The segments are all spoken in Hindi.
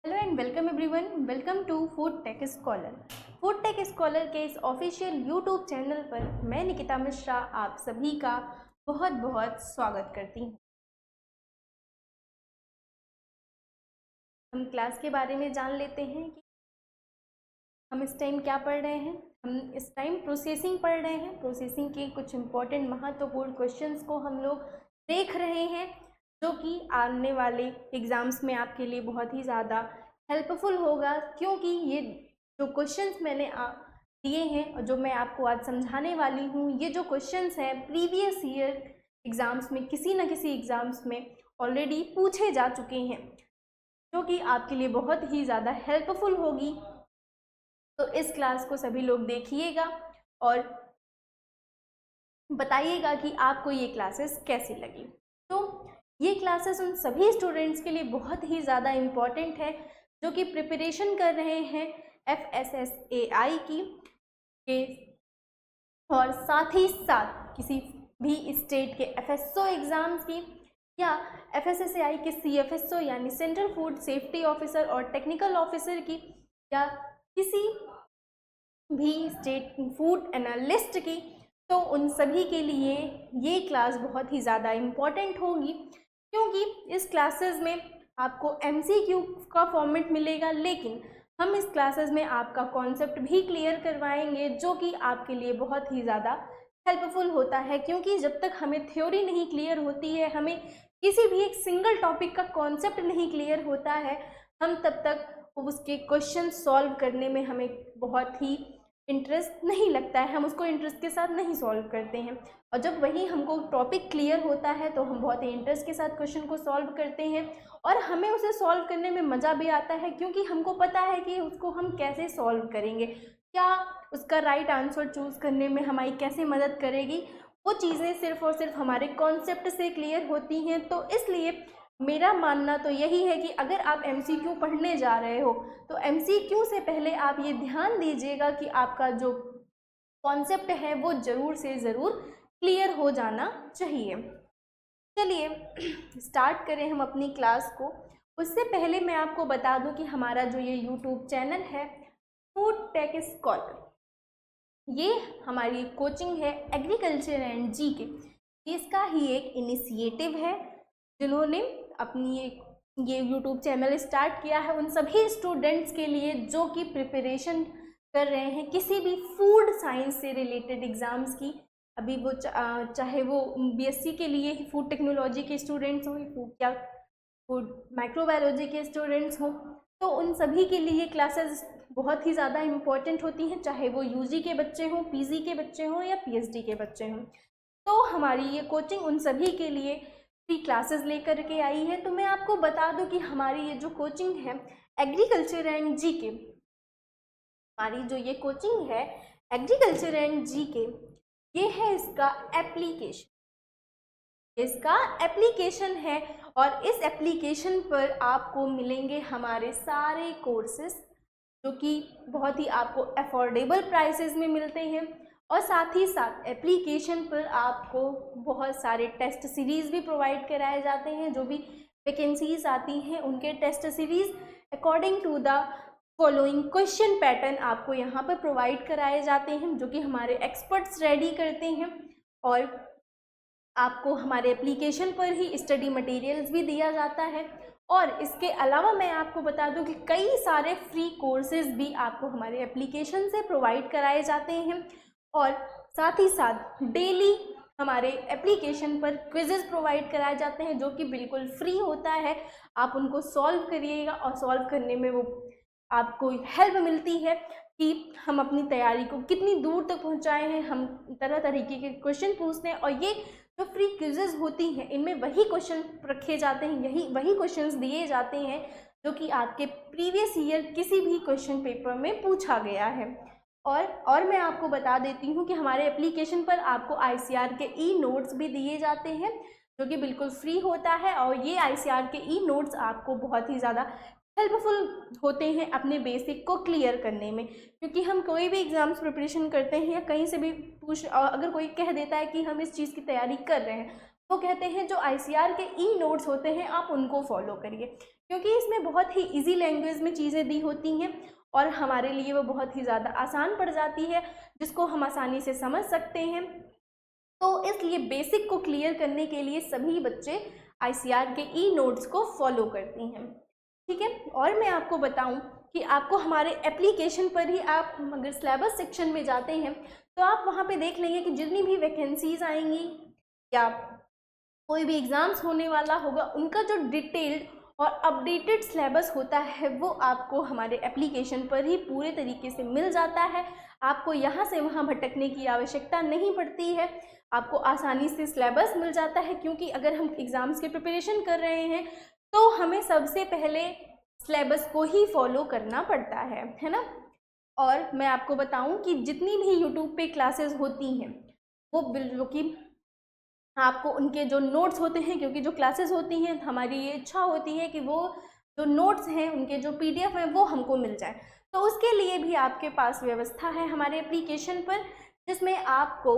Hello and welcome everyone, welcome to Food Tech Scholar. Food Tech Scholar के इस ऑफिशियल यूट्यूब चैनल पर मैं निकिता मिश्रा आप सभी का बहुत बहुत स्वागत करती हूँ। हम क्लास के बारे में जान लेते हैं कि हम इस टाइम क्या पढ़ रहे हैं। हम इस टाइम प्रोसेसिंग पढ़ रहे हैं। प्रोसेसिंग के कुछ इम्पोर्टेंट महत्वपूर्ण क्वेश्चंस को हम लोग देख रहे हैं, जो कि आने वाले एग्ज़ाम्स में आपके लिए बहुत ही ज़्यादा हेल्पफुल होगा, क्योंकि ये जो क्वेश्चंस मैंने दिए हैं और जो मैं आपको आज समझाने वाली हूँ, ये जो क्वेश्चंस हैं प्रीवियस ईयर एग्ज़ाम्स में किसी न किसी एग्ज़ाम्स में ऑलरेडी पूछे जा चुके हैं, जो कि आपके लिए बहुत ही ज़्यादा हेल्पफुल होगी। तो इस क्लास को सभी लोग देखिएगा और बताइएगा कि आपको ये क्लासेस कैसी लगी। तो ये क्लासेस उन सभी स्टूडेंट्स के लिए बहुत ही ज़्यादा इम्पॉर्टेंट है जो कि प्रिपरेशन कर रहे हैं FSSAI की के, और साथ ही साथ किसी भी स्टेट के FSO एग्ज़ाम्स की या FSSAI के CFSO यानी सेंट्रल फूड सेफ्टी ऑफिसर और टेक्निकल ऑफिसर की, या किसी भी स्टेट फूड एनालिस्ट की। तो उन सभी के लिए ये क्लास बहुत ही ज़्यादा इम्पॉर्टेंट होगी, क्योंकि इस क्लासेस में आपको MCQ का फॉर्मेट मिलेगा, लेकिन हम इस क्लासेस में आपका कॉन्सेप्ट भी क्लियर करवाएंगे, जो कि आपके लिए बहुत ही ज़्यादा हेल्पफुल होता है। क्योंकि जब तक हमें थ्योरी नहीं क्लियर होती है, हमें किसी भी एक सिंगल टॉपिक का कॉन्सेप्ट नहीं क्लियर होता है, हम तब तक उसके क्वेश्चन सॉल्व करने में हमें बहुत ही इंटरेस्ट नहीं लगता है, हम उसको इंटरेस्ट के साथ नहीं सॉल्व करते हैं। और जब वही हमको टॉपिक क्लियर होता है तो हम बहुत ही इंटरेस्ट के साथ क्वेश्चन को सॉल्व करते हैं, और हमें उसे सॉल्व करने में मज़ा भी आता है, क्योंकि हमको पता है कि उसको हम कैसे सॉल्व करेंगे, क्या उसका राइट आंसर चूज़ करने में हमारी कैसे मदद करेगी। वो चीज़ें सिर्फ और सिर्फ हमारे कॉन्सेप्ट से क्लियर होती हैं। तो इसलिए मेरा मानना तो यही है कि अगर आप MCQ पढ़ने जा रहे हो तो MCQ से पहले आप ये ध्यान दीजिएगा कि आपका जो कॉन्सेप्ट है वो ज़रूर से ज़रूर क्लियर हो जाना चाहिए। चलिए स्टार्ट करें हम अपनी क्लास को। उससे पहले मैं आपको बता दूं कि हमारा जो ये यूट्यूब चैनल है फूड टेक स्कॉलर, ये हमारी कोचिंग है एग्रीकल्चर एंड GK। इसका ही एक इनिशिएटिव है जिन्होंने अपनी ये यूट्यूब चैनल स्टार्ट किया है उन सभी स्टूडेंट्स के लिए जो कि प्रिपरेशन कर रहे हैं किसी भी फूड साइंस से रिलेटेड एग्ज़ाम्स की। अभी वो चाहे वो BSc के लिए फूड टेक्नोलॉजी के स्टूडेंट्स हों, फूड माइक्रोबायोलॉजी के स्टूडेंट्स हों, तो उन सभी के लिए क्लासेस बहुत ही ज़्यादा इम्पॉर्टेंट होती हैं, चाहे वो UG के बच्चे हों, PG के बच्चे हों या PhD के बच्चे हों। तो हमारी ये कोचिंग उन सभी के लिए फ्री क्लासेस लेकर के आई है। तो मैं आपको बता दूं कि हमारी ये जो कोचिंग है एग्रीकल्चर एंड GK, हमारी जो ये कोचिंग है एग्रीकल्चर एंड GK, ये है इसका एप्लीकेशन है, और इस एप्लीकेशन पर आपको मिलेंगे हमारे सारे कोर्सेस जो कि बहुत ही आपको अफोर्डेबल प्राइसेस में मिलते हैं। और साथ ही साथ एप्लीकेशन पर आपको बहुत सारे टेस्ट सीरीज़ भी प्रोवाइड कराए जाते हैं। जो भी वैकेंसीज आती हैं उनके test series according to the following question pattern आपको यहाँ पर प्रोवाइड कराए जाते हैं, जो कि हमारे एक्सपर्ट्स रेडी करते हैं। और आपको हमारे एप्लीकेशन पर ही स्टडी मटेरियल्स भी दिया जाता है। और इसके अलावा मैं आपको बता दूं कि कई सारे फ्री कोर्सेज भी आपको हमारे एप्लीकेशन से प्रोवाइड कराए जाते हैं। और साथ ही साथ डेली हमारे एप्लीकेशन पर क्विजेस प्रोवाइड कराए जाते हैं, जो कि बिल्कुल फ्री होता है। आप उनको सॉल्व करिएगा और सॉल्व करने में वो आपको हेल्प मिलती है कि हम अपनी तैयारी को कितनी दूर तक पहुंचाए हैं। हम तरह तरीके के क्वेश्चन पूछते हैं, और ये जो फ्री क्विजेज होती हैं इनमें वही क्वेश्चन रखे जाते हैं, वही क्वेश्चंस दिए जाते हैं जो कि आपके प्रीवियस ईयर किसी भी क्वेश्चन पेपर में पूछा गया है। और मैं आपको बता देती हूँ कि हमारे एप्लीकेशन पर आपको ICR के नोट्स भी दिए जाते हैं, जो कि बिल्कुल फ्री होता है। और ये ICR के नोट्स आपको बहुत ही ज़्यादा हेल्पफुल होते हैं अपने बेसिक को क्लियर करने में, क्योंकि हम कोई भी एग्ज़ाम्स प्रिपरेशन करते हैं या कहीं से भी अगर कोई कह देता है कि हम इस चीज़ की तैयारी कर रहे हैं, वो कहते हैं जो ICAR के ई नोट्स होते हैं आप उनको फॉलो करिए, क्योंकि इसमें बहुत ही इजी लैंग्वेज में चीज़ें दी होती हैं और हमारे लिए वो बहुत ही ज़्यादा आसान पड़ जाती है, जिसको हम आसानी से समझ सकते हैं। तो इसलिए बेसिक को क्लियर करने के लिए सभी बच्चे ICAR के ई नोट्स को फॉलो करती हैं, ठीक है। और मैं आपको बताऊं कि आपको हमारे एप्लीकेशन पर ही, आप अगर सिलेबस सेक्शन में जाते हैं तो आप वहां पे देख लेंगे कि जितनी भी वैकेंसीज आएंगी या कोई भी एग्ज़ाम्स होने वाला होगा, उनका जो डिटेल्ड और अपडेटेड सिलेबस होता है वो आपको हमारे एप्लीकेशन पर ही पूरे तरीके से मिल जाता है। आपको यहाँ से वहाँ भटकने की आवश्यकता नहीं पड़ती है, आपको आसानी से सिलेबस मिल जाता है, क्योंकि अगर हम एग्ज़ाम्स की प्रिपरेशन कर रहे हैं तो हमें सबसे पहले सिलेबस को ही फॉलो करना पड़ता है ना। और मैं आपको बताऊं कि जितनी भी यूट्यूब पे क्लासेस होती हैं वो जो कि आपको उनके जो नोट्स होते हैं, क्योंकि जो क्लासेस होती हैं हमारी ये इच्छा होती है कि वो जो नोट्स हैं उनके जो PDF हैं वो हमको मिल जाए, तो उसके लिए भी आपके पास व्यवस्था है हमारे एप्लीकेशन पर, जिसमें आपको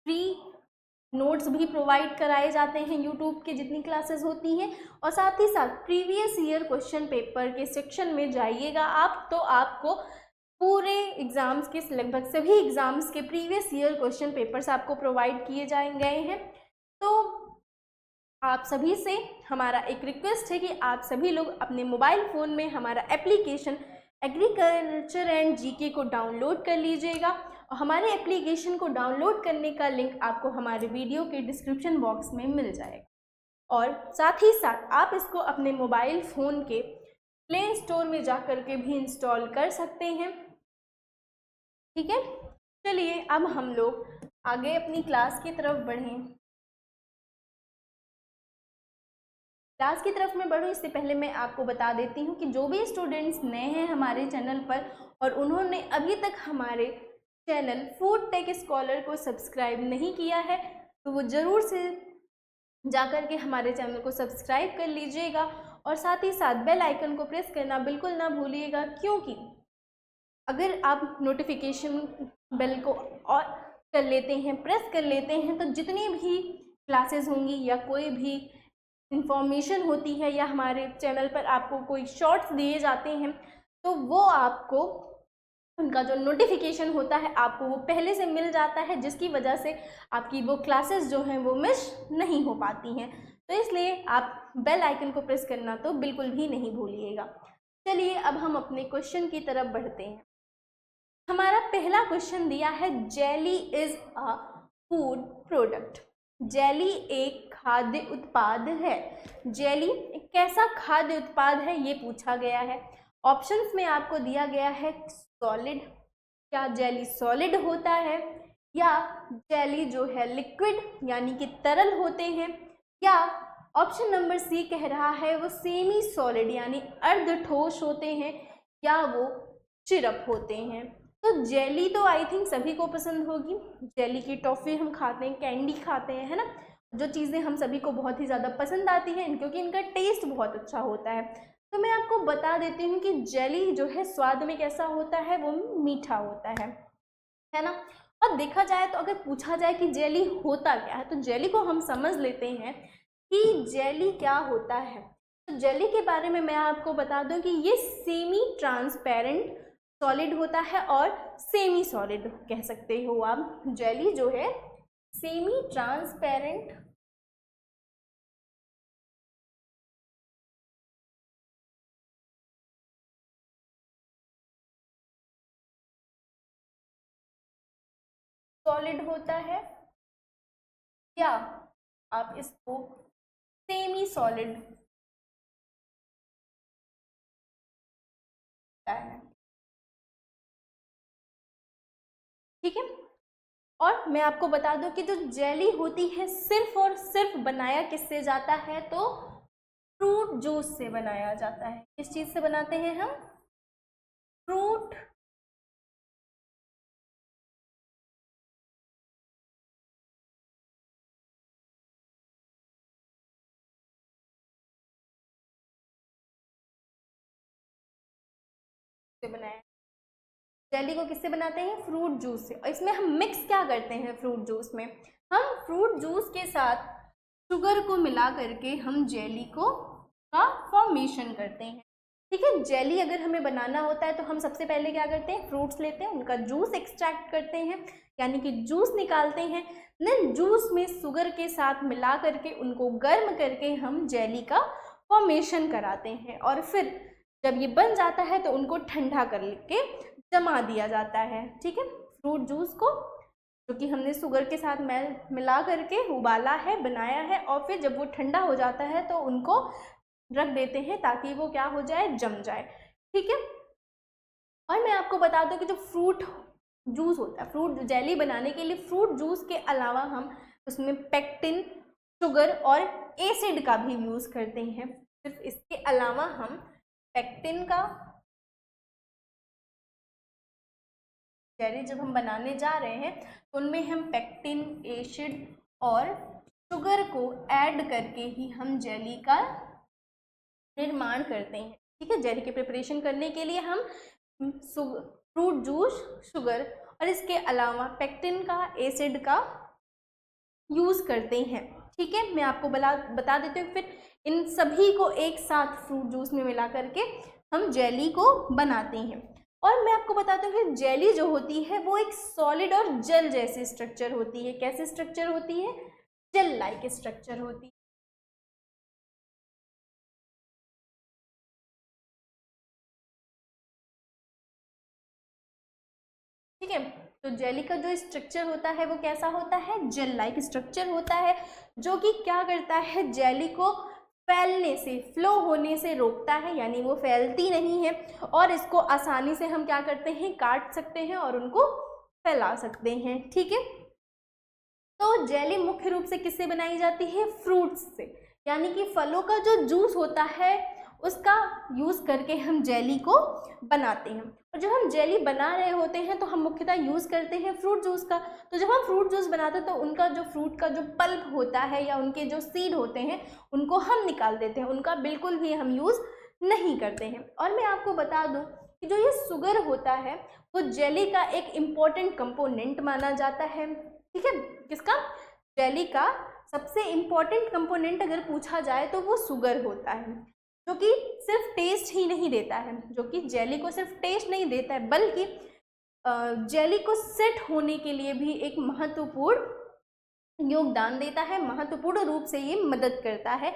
फ्री नोट्स भी प्रोवाइड कराए जाते हैं यूट्यूब के जितनी क्लासेस होती हैं, और साथ ही साथ प्रीवियस ईयर क्वेश्चन पेपर के सेक्शन में जाइएगा आप तो आपको पूरे एग्ज़ाम्स के लगभग सभी एग्ज़ाम्स के प्रीवियस ईयर क्वेश्चन पेपर्स आपको प्रोवाइड किए गए हैं। तो आप सभी से हमारा एक रिक्वेस्ट है कि आप सभी लोग अपने मोबाइल फ़ोन में हमारा एप्लीकेशन एग्रीकल्चर एंड GK को डाउनलोड कर लीजिएगा, और हमारे एप्लीकेशन को डाउनलोड करने का लिंक आपको हमारे वीडियो के डिस्क्रिप्शन बॉक्स में मिल जाएगा, और साथ ही साथ आप इसको अपने मोबाइल फ़ोन के प्ले स्टोर में जा कर के भी इंस्टॉल कर सकते हैं, ठीक है। चलिए अब हम लोग आगे अपनी क्लास की तरफ बढ़ें। क्लास की तरफ मैं बढ़ूँ इससे पहले मैं आपको बता देती हूँ कि जो भी स्टूडेंट्स नए हैं हमारे चैनल पर और उन्होंने अभी तक हमारे चैनल फूड टेक स्कॉलर को सब्सक्राइब नहीं किया है तो वो ज़रूर से जाकर के हमारे चैनल को सब्सक्राइब कर लीजिएगा, और साथ ही साथ बेल आइकन को प्रेस करना बिल्कुल ना भूलिएगा, क्योंकि अगर आप नोटिफिकेशन बेल को और कर लेते हैं, प्रेस कर लेते हैं, तो जितनी भी क्लासेस होंगी या कोई भी इंफॉर्मेशन होती है या हमारे चैनल पर आपको कोई शॉर्ट्स दिए जाते हैं तो वो आपको उनका जो नोटिफिकेशन होता है आपको वो पहले से मिल जाता है, जिसकी वजह से आपकी वो क्लासेस जो हैं वो मिस नहीं हो पाती हैं। तो इसलिए आप बेल आइकन को प्रेस करना तो बिल्कुल भी नहीं भूलिएगा। चलिए अब हम अपने क्वेश्चन की तरफ बढ़ते हैं। हमारा पहला क्वेश्चन दिया है, jelly is a food product. Jelly एक खाद्य उत्पाद है। जेली एक कैसा खाद्य उत्पाद है ये पूछा गया है। ऑप्शंस में आपको दिया गया है सॉलिड, क्या जेली सॉलिड होता है, या जेली जो है लिक्विड यानी कि तरल होते हैं, या ऑप्शन नंबर C कह रहा है वो सेमी सॉलिड यानी अर्ध ठोस होते हैं, या वो सिरप होते हैं। तो जेली तो आई थिंक सभी को पसंद होगी, जेली की टॉफ़ी हम खाते हैं, कैंडी खाते हैं, है ना, जो चीज़ें हम सभी को बहुत ही ज़्यादा पसंद आती हैं क्योंकि इनका टेस्ट बहुत अच्छा होता है। तो मैं आपको बता देती हूँ कि जेली जो है स्वाद में कैसा होता है, वो मीठा होता है ना। और देखा जाए तो अगर पूछा जाए कि जेली होता क्या है तो जेली को हम समझ लेते हैं कि जेली क्या होता है। तो जेली के बारे में मैं आपको बता दूं कि ये सेमी ट्रांसपेरेंट सॉलिड होता है और सेमी सॉलिड कह सकते हो आप। जेली जो है सेमी ट्रांसपेरेंट सॉलिड होता है, या आप इसको सेमी सॉलिड है, ठीक है। और मैं आपको बता दूं कि जो जेली होती है सिर्फ और सिर्फ बनाया किससे जाता है, तो फ्रूट जूस से बनाया जाता है। किस चीज़ से बनाते हैं हम? फ्रूट से बनाया। जेली को किससे बनाते हैं? फ्रूट जूस से। और इसमें हम मिक्स क्या करते हैं फ्रूट जूस में? हम फ्रूट जूस के साथ शुगर को मिला करके हम जेली को का फॉर्मेशन करते हैं। ठीक है, जेली अगर हमें बनाना होता है तो हम सबसे पहले क्या करते हैं, फ्रूट्स लेते हैं, उनका जूस एक्सट्रैक्ट करते हैं, यानी कि जूस निकालते हैं। देन जूस में शुगर के साथ मिला करके उनको गर्म करके हम जेली का फॉर्मेशन कराते हैं, और फिर जब ये बन जाता है तो उनको ठंडा करके जमा दिया जाता है। ठीक है, फ्रूट जूस को जो कि हमने शुगर के साथ मिला करके उबाला है, बनाया है, और फिर जब वो ठंडा हो जाता है तो उनको रख देते हैं ताकि वो क्या हो जाए, जम जाए। ठीक है, और मैं आपको बता दूं कि जो फ्रूट जूस होता है, फ्रूट जेली बनाने के लिए फ्रूट जूस के अलावा हम उसमें पेक्टिन, शुगर और एसिड का भी यूज़ करते हैं। सिर्फ इसके अलावा हम पेक्टिन का, जेली जब हम बनाने जा रहे हैं तो उनमें हम पेक्टिन, एसिड और शुगर को ऐड करके ही हम जेली का निर्माण करते हैं। ठीक है, जेली के प्रिपरेशन करने के लिए हम फ्रूट जूस, शुगर और इसके अलावा पेक्टिन का, एसिड का यूज़ करते हैं। ठीक है, मैं आपको बता देती हूँ। फिर इन सभी को एक साथ फ्रूट जूस में मिला करके हम जेली को बनाते हैं। और मैं आपको बताती हूँ कि जेली जो होती है वो एक सॉलिड और जेल जैसी स्ट्रक्चर होती है। कैसे स्ट्रक्चर होती है, जेल लाइक स्ट्रक्चर होती है। ठीक है, तो जेली का जो स्ट्रक्चर होता है वो कैसा होता है, जेल लाइक स्ट्रक्चर होता है, जो कि क्या करता है, जेली को फैलने से, फ्लो होने से रोकता है, यानी वो फैलती नहीं है, और इसको आसानी से हम क्या करते हैं, काट सकते हैं और उनको फैला सकते हैं। ठीक है, तो जेली मुख्य रूप से किससे बनाई जाती है, फ्रूट्स से, यानी कि फलों का जो जूस होता है उसका यूज़ करके हम जेली को बनाते हैं। और जब हम जेली बना रहे होते हैं तो हम मुख्यतः यूज़ करते हैं फ्रूट जूस का। तो जब हम फ्रूट जूस बनाते हैं तो उनका जो फ्रूट का जो पल्प होता है या उनके जो सीड होते हैं उनको हम निकाल देते हैं, उनका बिल्कुल भी हम यूज़ नहीं करते हैं। और मैं आपको बता दूँ कि जो ये शुगर होता है वो जेली का एक इम्पॉर्टेंट कंपोनेंट माना जाता है। ठीक है, किसका, जेली का सबसे इम्पॉर्टेंट कंपोनेंट अगर पूछा जाए तो वो शुगर होता है, जो कि सिर्फ टेस्ट ही नहीं देता है, जो कि जेली को सिर्फ टेस्ट नहीं देता है बल्कि जेली को सेट होने के लिए भी एक महत्वपूर्ण योगदान देता है, महत्वपूर्ण रूप से ये मदद करता है।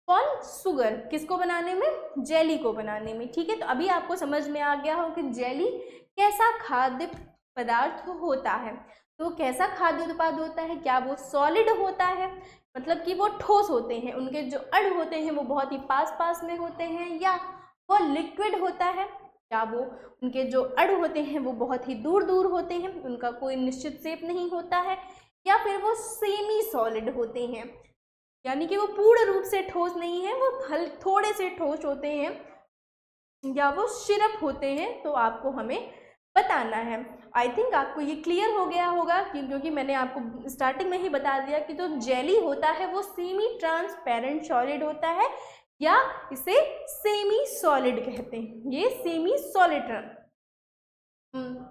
कौन, शुगर, किसको बनाने में, जेली को बनाने में। ठीक है, तो अभी आपको समझ में आ गया हो कि जेली कैसा खाद्य पदार्थ होता है। तो कैसा खाद्य उत्पाद होता है, क्या वो सॉलिड होता है, मतलब कि वो ठोस होते हैं, उनके जो अणु होते हैं वो बहुत ही पास पास में होते हैं, या वो लिक्विड होता है, या वो उनके जो अणु होते हैं वो बहुत ही दूर दूर होते हैं, उनका कोई निश्चित शेप नहीं होता है, या फिर वो सेमी सॉलिड होते हैं, यानी कि वो पूर्ण रूप से ठोस नहीं है, वो थोड़े से ठोस होते हैं, या वो सिरप होते हैं। तो आपको हमें बताना है। आई थिंक आपको ये क्लियर हो गया होगा क्योंकि मैंने आपको स्टार्टिंग में ही बता दिया कि जो जेली होता है वो सेमी ट्रांसपेरेंट सॉलिड होता है, या इसे सेमी सॉलिड कहते हैं। ये सेमी सॉलिड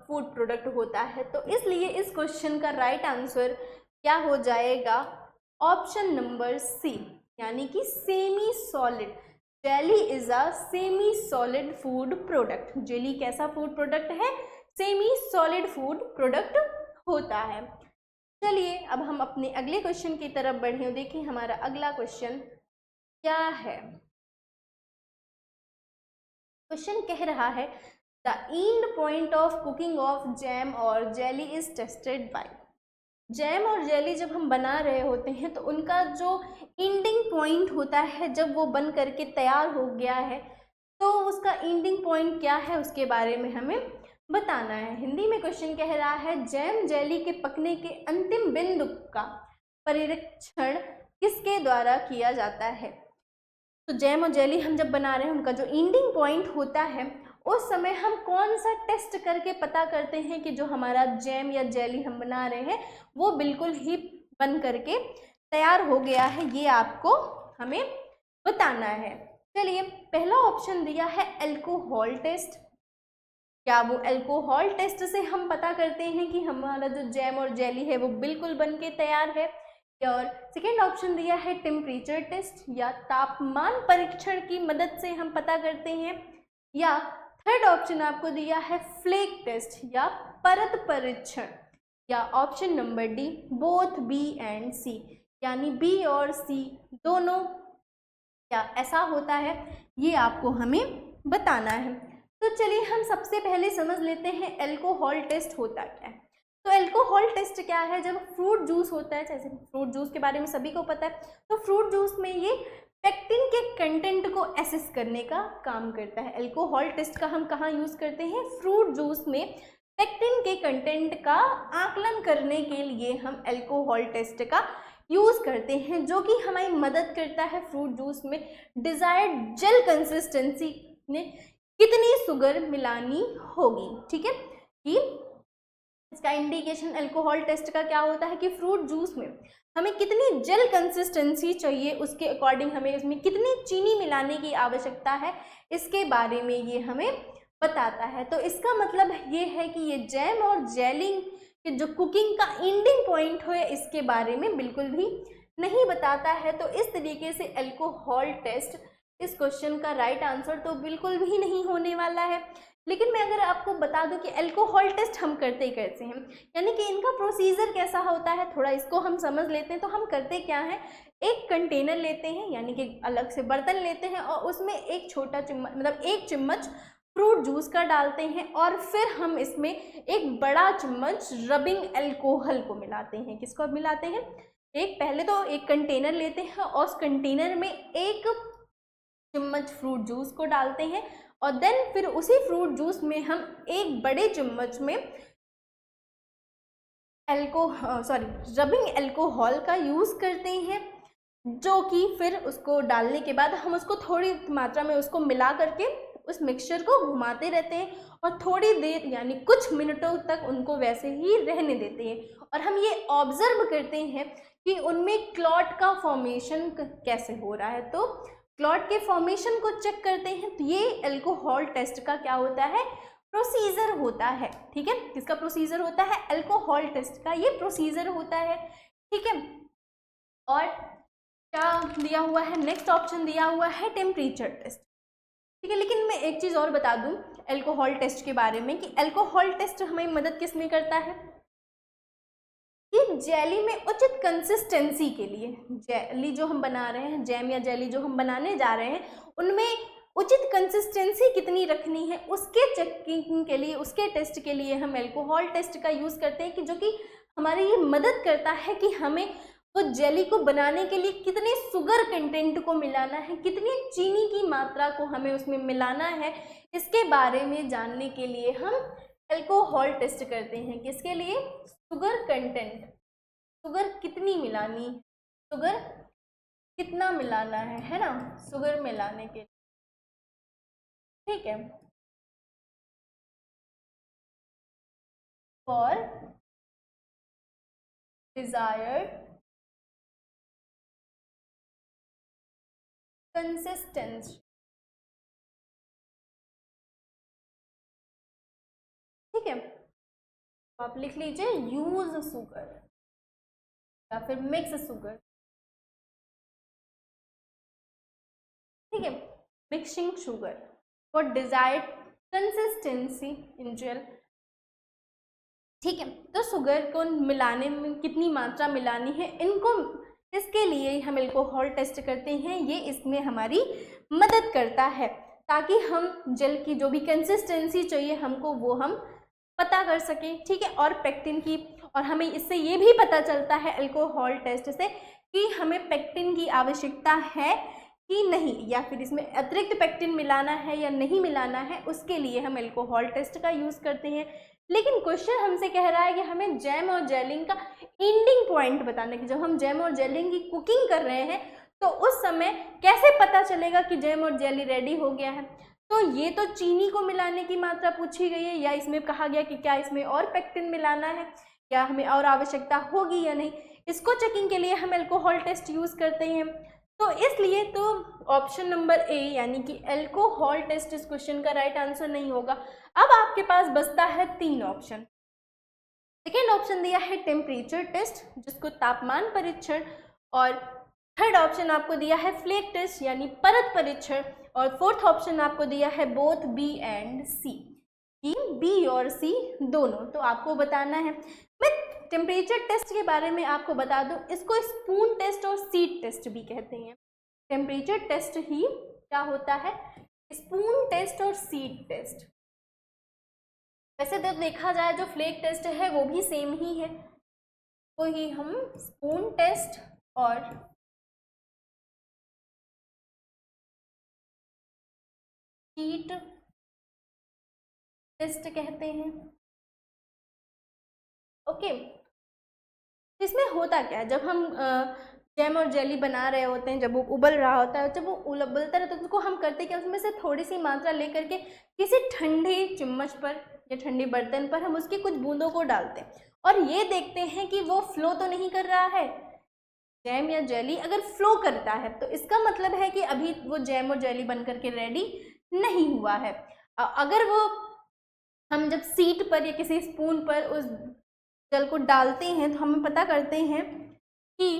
फूड प्रोडक्ट होता है। तो इसलिए इस क्वेश्चन का राइट आंसर क्या हो जाएगा, ऑप्शन नंबर सी, यानी कि semi solid. Jelly is a semi solid food product. Jelly कैसा फूड प्रोडक्ट है, सेमी सॉलिड फूड प्रोडक्ट होता है। चलिए अब हम अपने अगले क्वेश्चन की तरफ बढ़े। देखिए हमारा अगला क्वेश्चन क्या है। क्वेश्चन कह रहा है the end point of cooking of jam और jelly is tested by. Jam और जेली जब हम बना रहे होते हैं तो उनका जो एंडिंग पॉइंट होता है, जब वो बन करके तैयार हो गया है तो उसका एंडिंग पॉइंट क्या है उसके बारे में हमें बताना है। हिंदी में क्वेश्चन कह रहा है जैम जेली के पकने के अंतिम बिंदु का परीक्षण किसके द्वारा किया जाता है। तो जैम और जेली हम जब बना रहे हैं उनका जो एंडिंग पॉइंट होता है उस समय हम कौन सा टेस्ट करके पता करते हैं कि जो हमारा जैम या जेली हम बना रहे हैं वो बिल्कुल ही बन करके तैयार हो गया है, ये आपको हमें बताना है। चलिए पहला ऑप्शन दिया है अल्कोहल टेस्ट, क्या वो अल्कोहल टेस्ट से हम पता करते हैं कि हमारा जो जैम और जेली है वो बिल्कुल बन के तैयार है? और सेकेंड ऑप्शन दिया है टेम्परेचर टेस्ट, या तापमान परीक्षण की मदद से हम पता करते हैं, या थर्ड ऑप्शन आपको दिया है फ्लेक टेस्ट या परत परीक्षण, या option number D both B and C, यानी बी और सी दोनों क्या ऐसा होता है, ये आपको हमें बताना है। तो चलिए हम सबसे पहले समझ लेते हैं अल्कोहल टेस्ट होता क्या है। तो अल्कोहल टेस्ट क्या है, जब फ्रूट जूस होता है, जैसे फ्रूट जूस के बारे में सभी को पता है, तो फ्रूट जूस में ये पेक्टिन के कंटेंट को एसेस करने का काम करता है। अल्कोहल टेस्ट का हम कहाँ यूज़ करते हैं? फ्रूट जूस में पेक्टिन के कंटेंट का आकलन करने के लिए हम अल्कोहल टेस्ट का यूज़ करते हैं, जो कि हमारी मदद करता है फ्रूट जूस में डिज़ायर्ड जेल कंसिस्टेंसी में कितनी शुगर मिलानी होगी। ठीक है, कि इसका इंडिकेशन अल्कोहल टेस्ट का क्या होता है कि फ्रूट जूस में हमें कितनी जेल कंसिस्टेंसी चाहिए, उसके अकॉर्डिंग हमें इसमें कितनी चीनी मिलाने की आवश्यकता है, इसके बारे में ये हमें बताता है। तो इसका मतलब ये है कि ये जैम और जेली कि जो कुकिंग का एंडिंग पॉइंट हो, इसके बारे में बिल्कुल भी नहीं बताता है। तो इस तरीके से अल्कोहल टेस्ट, इस क्वेश्चन का राइट आंसर तो बिल्कुल भी नहीं होने वाला है। लेकिन मैं अगर आपको बता दूं कि अल्कोहल टेस्ट हम करते कैसे हैं, यानी कि इनका प्रोसीजर कैसा होता है, थोड़ा इसको हम समझ लेते हैं। तो हम करते क्या हैं, एक कंटेनर लेते हैं, यानी कि अलग से बर्तन लेते हैं, और उसमें एक छोटा चम्मच मतलब 1 चम्मच फ्रूट जूस का डालते हैं, और फिर हम इसमें एक बड़ा चम्मच रबिंग अल्कोहल को मिलाते हैं। किसको मिलाते हैं? पहले तो एक कंटेनर लेते हैं और उस कंटेनर में 1 चम्मच फ्रूट जूस को डालते हैं, और देन फिर उसी फ्रूट जूस में हम एक बड़े चम्मच में रबिंग अल्कोहल का यूज़ करते हैं, जो कि फिर उसको डालने के बाद हम उसको थोड़ी मात्रा में उसको मिला करके उस मिक्सचर को घुमाते रहते हैं, और थोड़ी देर यानी कुछ मिनटों तक उनको वैसे ही रहने देते हैं। और हम ये ऑब्जर्व करते हैं कि उनमें क्लॉट का फॉर्मेशन कैसे हो रहा है। तो क्लॉट के फॉर्मेशन को चेक करते हैं। तो ये अल्कोहल टेस्ट का क्या होता है? प्रोसीजर होता है। ठीक है, किसका प्रोसीजर होता है? अल्कोहल टेस्ट का ये प्रोसीजर होता है। ठीक है, और क्या दिया हुआ है? नेक्स्ट ऑप्शन दिया हुआ है टेम्परेचर टेस्ट। ठीक है, लेकिन मैं एक चीज़ और बता दूं अल्कोहल टेस्ट के बारे में कि अल्कोहल टेस्ट हमें मदद किस में करता है कि जेली में उचित कंसिस्टेंसी के लिए, जेली जो हम बना रहे हैं, जैम या जेली जो हम बनाने जा रहे हैं, उनमें उचित कंसिस्टेंसी कितनी रखनी है, उसके चेकिंग के लिए, उसके टेस्ट के लिए हम अल्कोहल टेस्ट का यूज़ करते हैं, कि जो कि हमारी ये मदद करता है कि हमें वो जेली को बनाने के लिए कितने शुगर कंटेंट को मिलाना है, कितनी चीनी की मात्रा को हमें उसमें मिलाना है, इसके बारे में जानने के लिए हम अल्कोहल टेस्ट करते हैं। किसके लिए? शुगर कंटेंट, शुगर कितनी मिलानी, शुगर कितना मिलाना है ना, शुगर मिलाने के लिए। ठीक है, फॉर डिजायर्ड कंसिस्टेंसी। ठीक है, तो आप लिख लीजिए यूज शुगर या फिर मिक्स शुगर। ठीक है, mixing sugar for desired consistency in gel. ठीक है, तो शुगर को मिलाने में कितनी मात्रा मिलानी है, इनको इसके लिए हम अल्कोहल टेस्ट करते हैं। ये इसमें हमारी मदद करता है, ताकि हम जेल की जो भी कंसिस्टेंसी चाहिए हमको, वो हम पता कर सकें। ठीक है, और पेक्टिन की, और हमें इससे ये भी पता चलता है अल्कोहल टेस्ट से कि हमें पेक्टिन की आवश्यकता है कि नहीं, या फिर इसमें अतिरिक्त पेक्टिन मिलाना है या नहीं मिलाना है, उसके लिए हम अल्कोहल टेस्ट का यूज़ करते हैं। लेकिन क्वेश्चन हमसे कह रहा है कि हमें जैम और जेलिंग का एंडिंग पॉइंट बताना, कि जब हम जैम और जेलिंग की कुकिंग कर रहे हैं तो उस समय कैसे पता चलेगा कि जैम और जेली रेडी हो गया है। तो ये तो चीनी को मिलाने की मात्रा पूछी गई है, या इसमें कहा गया कि क्या इसमें और पेक्टिन मिलाना है, या हमें और आवश्यकता होगी या नहीं। इसको चेकिंग के लिए हम अल्कोहल टेस्ट यूज़ करते हैं। तो इसलिए तो ऑप्शन नंबर ए यानी कि अल्कोहल टेस्ट इस क्वेश्चन का राइट आंसर नहीं होगा। अब आपके पास बचता है 3 ऑप्शन। सेकेंड ऑप्शन दिया है टेम्परेचर टेस्ट जिसको तापमान परीक्षण, और थर्ड ऑप्शन आपको दिया है फ्लेक टेस्ट यानी परत परीक्षण, और फोर्थ ऑप्शन आपको दिया है बोथ बी एंड सी, कि बी और सी दोनों। तो आपको बताना है। मैं टेम्परेचर टेस्ट के बारे में आपको बता दूं, इसको स्पून टेस्ट और सीड टेस्ट भी कहते हैं। टेम्परेचर टेस्ट ही क्या होता है, स्पून टेस्ट और सीड टेस्ट। वैसे तो देखा जाए जो फ्लेक टेस्ट है वो भी सेम ही है, तो ही हम स्पून टेस्ट और सीड टेस्ट कहते हैं। ओके, इसमें होता क्या है, जब हम जैम और जेली बना रहे होते हैं, जब वो उबल रहा होता है, जब वो उबलता रहता है तो उसको हम करते क्या, उसमें से थोड़ी सी मात्रा लेकर के किसी ठंडे चम्मच पर या ठंडे बर्तन पर हम उसकी कुछ बूंदों को डालते हैं और ये देखते हैं कि वो फ्लो तो नहीं कर रहा है। जैम या जेली अगर फ्लो करता है तो इसका मतलब है कि अभी वो जैम और जेली बन करके रेडी नहीं हुआ है। अगर वो हम जब सीट पर या किसी स्पून पर उस जल को डालते हैं तो हमें पता करते हैं कि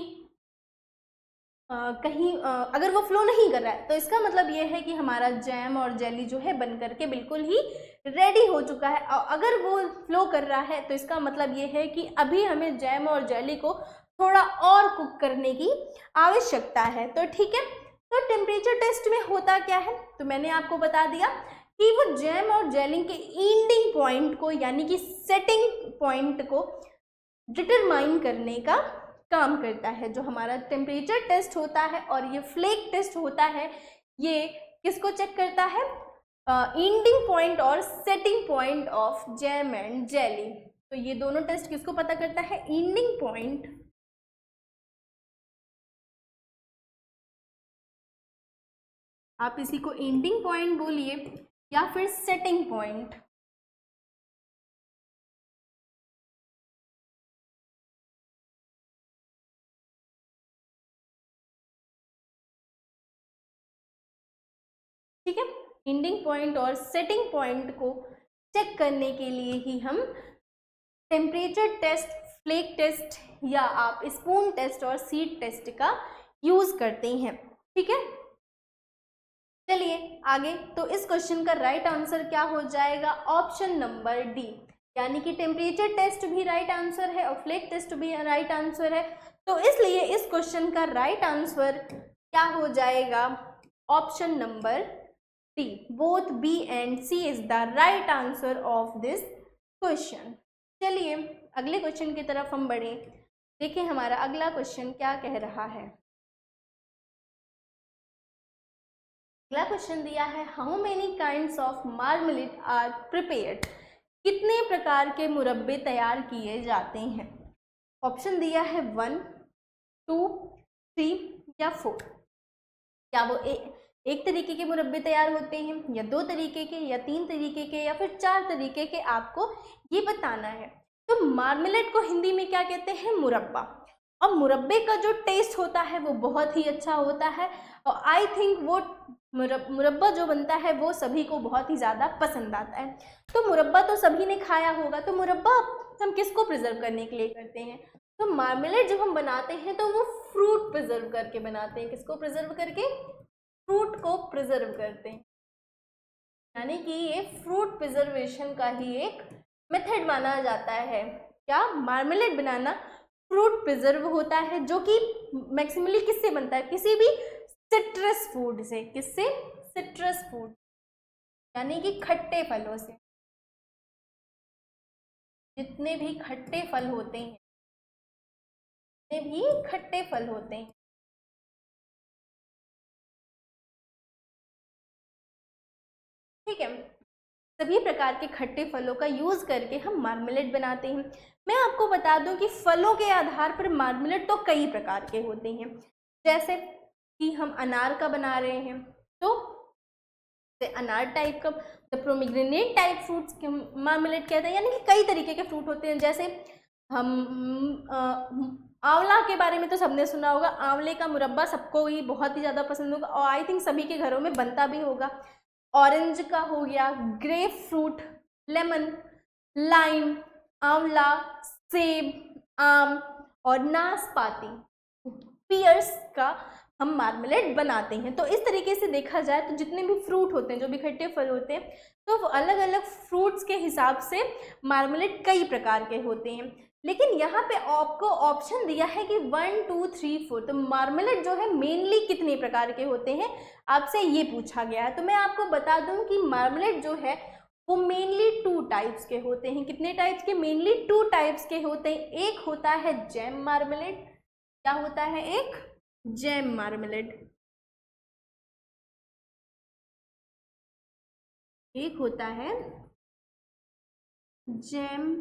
अगर वो फ्लो नहीं कर रहा है तो इसका मतलब ये है कि हमारा जैम और जेली जो है बन करके बिल्कुल ही रेडी हो चुका है। और अगर वो फ्लो कर रहा है तो इसका मतलब ये है कि अभी हमें जैम और जेली को थोड़ा और कुक करने की आवश्यकता है। तो ठीक है, तो टेम्परेचर टेस्ट में होता क्या है, तो मैंने आपको बता दिया कि वो जैम और जेली के एंडिंग पॉइंट को यानी कि सेटिंग पॉइंट को डिटरमाइन करने का काम करता है। जो हमारा टेम्परेचर टेस्ट होता है और ये फ्लेक टेस्ट होता है, ये किसको चेक करता है, एंडिंग पॉइंट और setting point of jam and jelly. तो ये दोनों टेस्ट किसको पता करता है, एंडिंग पॉइंट आप इसी को एंडिंग पॉइंट बोलिए या फिर सेटिंग पॉइंट। ठीक है, एंडिंग पॉइंट और सेटिंग पॉइंट को चेक करने के लिए ही हम टेम्परेचर टेस्ट, फ्लेक टेस्ट या आप स्पून टेस्ट और सीड टेस्ट का यूज करते हैं। ठीक है, चलिए आगे। तो इस क्वेश्चन का राइट आंसर क्या हो जाएगा, ऑप्शन नंबर डी, यानी कि टेम्परेचर टेस्ट भी राइट आंसर है और फ्लेक टेस्ट भी राइट आंसर है। तो इसलिए इस क्वेश्चन का राइट आंसर क्या हो जाएगा, option number D, both B and C is the right answer of this question. चलिए अगले क्वेश्चन की तरफ हम बढ़े। देखिए हमारा अगला क्वेश्चन क्या कह रहा है। अगला क्वेश्चन दिया है, how many kinds of marmalade are prepared, कितने प्रकार के मुरब्बे तैयार किए जाते हैं। ऑप्शन दिया है 1, 2, 3 या 4। क्या वो एक तरीके के मुरब्बे तैयार होते हैं या 2 तरीके के या 3 तरीके के या फिर 4 तरीके के, आपको ये बताना है। तो मार्मलेड को हिंदी में क्या कहते हैं, मुरब्बा। और मुरब्बे का जो टेस्ट होता है वो बहुत ही अच्छा होता है और आई थिंक वो मुरब्बा जो बनता है वो सभी को बहुत ही ज़्यादा पसंद आता है। तो मुरब्बा तो सभी ने खाया होगा। तो मुरब्बा हम किसको प्रिजर्व करने के लिए करते हैं, तो मार्मलेड जब हम बनाते हैं तो वो फ्रूट प्रिजर्व करके बनाते हैं। किसको प्रिजर्व करके, फ्रूट को प्रिजर्व करते हैं, यानी कि ये फ्रूट प्रिजर्वेशन का ही एक मेथड माना जाता है। क्या, मार्मलेड बनाना फ्रूट प्रिजर्व होता है, जो कि मैक्सिमली किससे बनता है, किसी भी सिट्रस फूड से। किससे, सिट्रस फूड यानी कि खट्टे फलों से। जितने भी खट्टे फल होते हैं, जितने भी खट्टे फल होते हैं, ठीक है, सभी प्रकार के खट्टे फलों का यूज करके हम मार्मलेड बनाते हैं। मैं आपको बता दूं कि फलों के आधार पर मार्मलेड तो कई प्रकार के होते हैं। जैसे कि हम अनार का बना रहे हैं तो अनार टाइप का, द प्रोमिग्रेनेट टाइप फ्रूट्स के मार्मलेड कहते हैं, यानी कि कई तरीके के फ्रूट होते हैं। जैसे हम आंवला के बारे में तो सबने सुना होगा, आंवले का मुरब्बा सबको ही बहुत ही ज़्यादा पसंद होगा और आई थिंक सभी के घरों में बनता भी होगा। ऑरेंज का हो गया, ग्रेप फ्रूट, लेमन, लाइम, आंवला, सेब, आम और नाशपाती, पियर्स का हम मार्मलेड बनाते हैं। तो इस तरीके से देखा जाए तो जितने भी फ्रूट होते हैं, जो भी खट्टे फल होते हैं, तो अलग अलग फ्रूट्स के हिसाब से मार्मलेड कई प्रकार के होते हैं। लेकिन यहाँ पे आपको ऑप्शन दिया है कि 1 2 3 4, तो मार्मलेड जो है मेनली कितने प्रकार के होते हैं, आपसे ये पूछा गया है। तो मैं आपको बता दूं कि मार्मलेड जो है वो मेनली 2 टाइप्स के होते हैं। कितने टाइप्स के? मेनली 2 टाइप्स के होते हैं। एक होता है जैम मार्मलेड। क्या होता है? एक जैम मार्मलेड। एक होता है जैम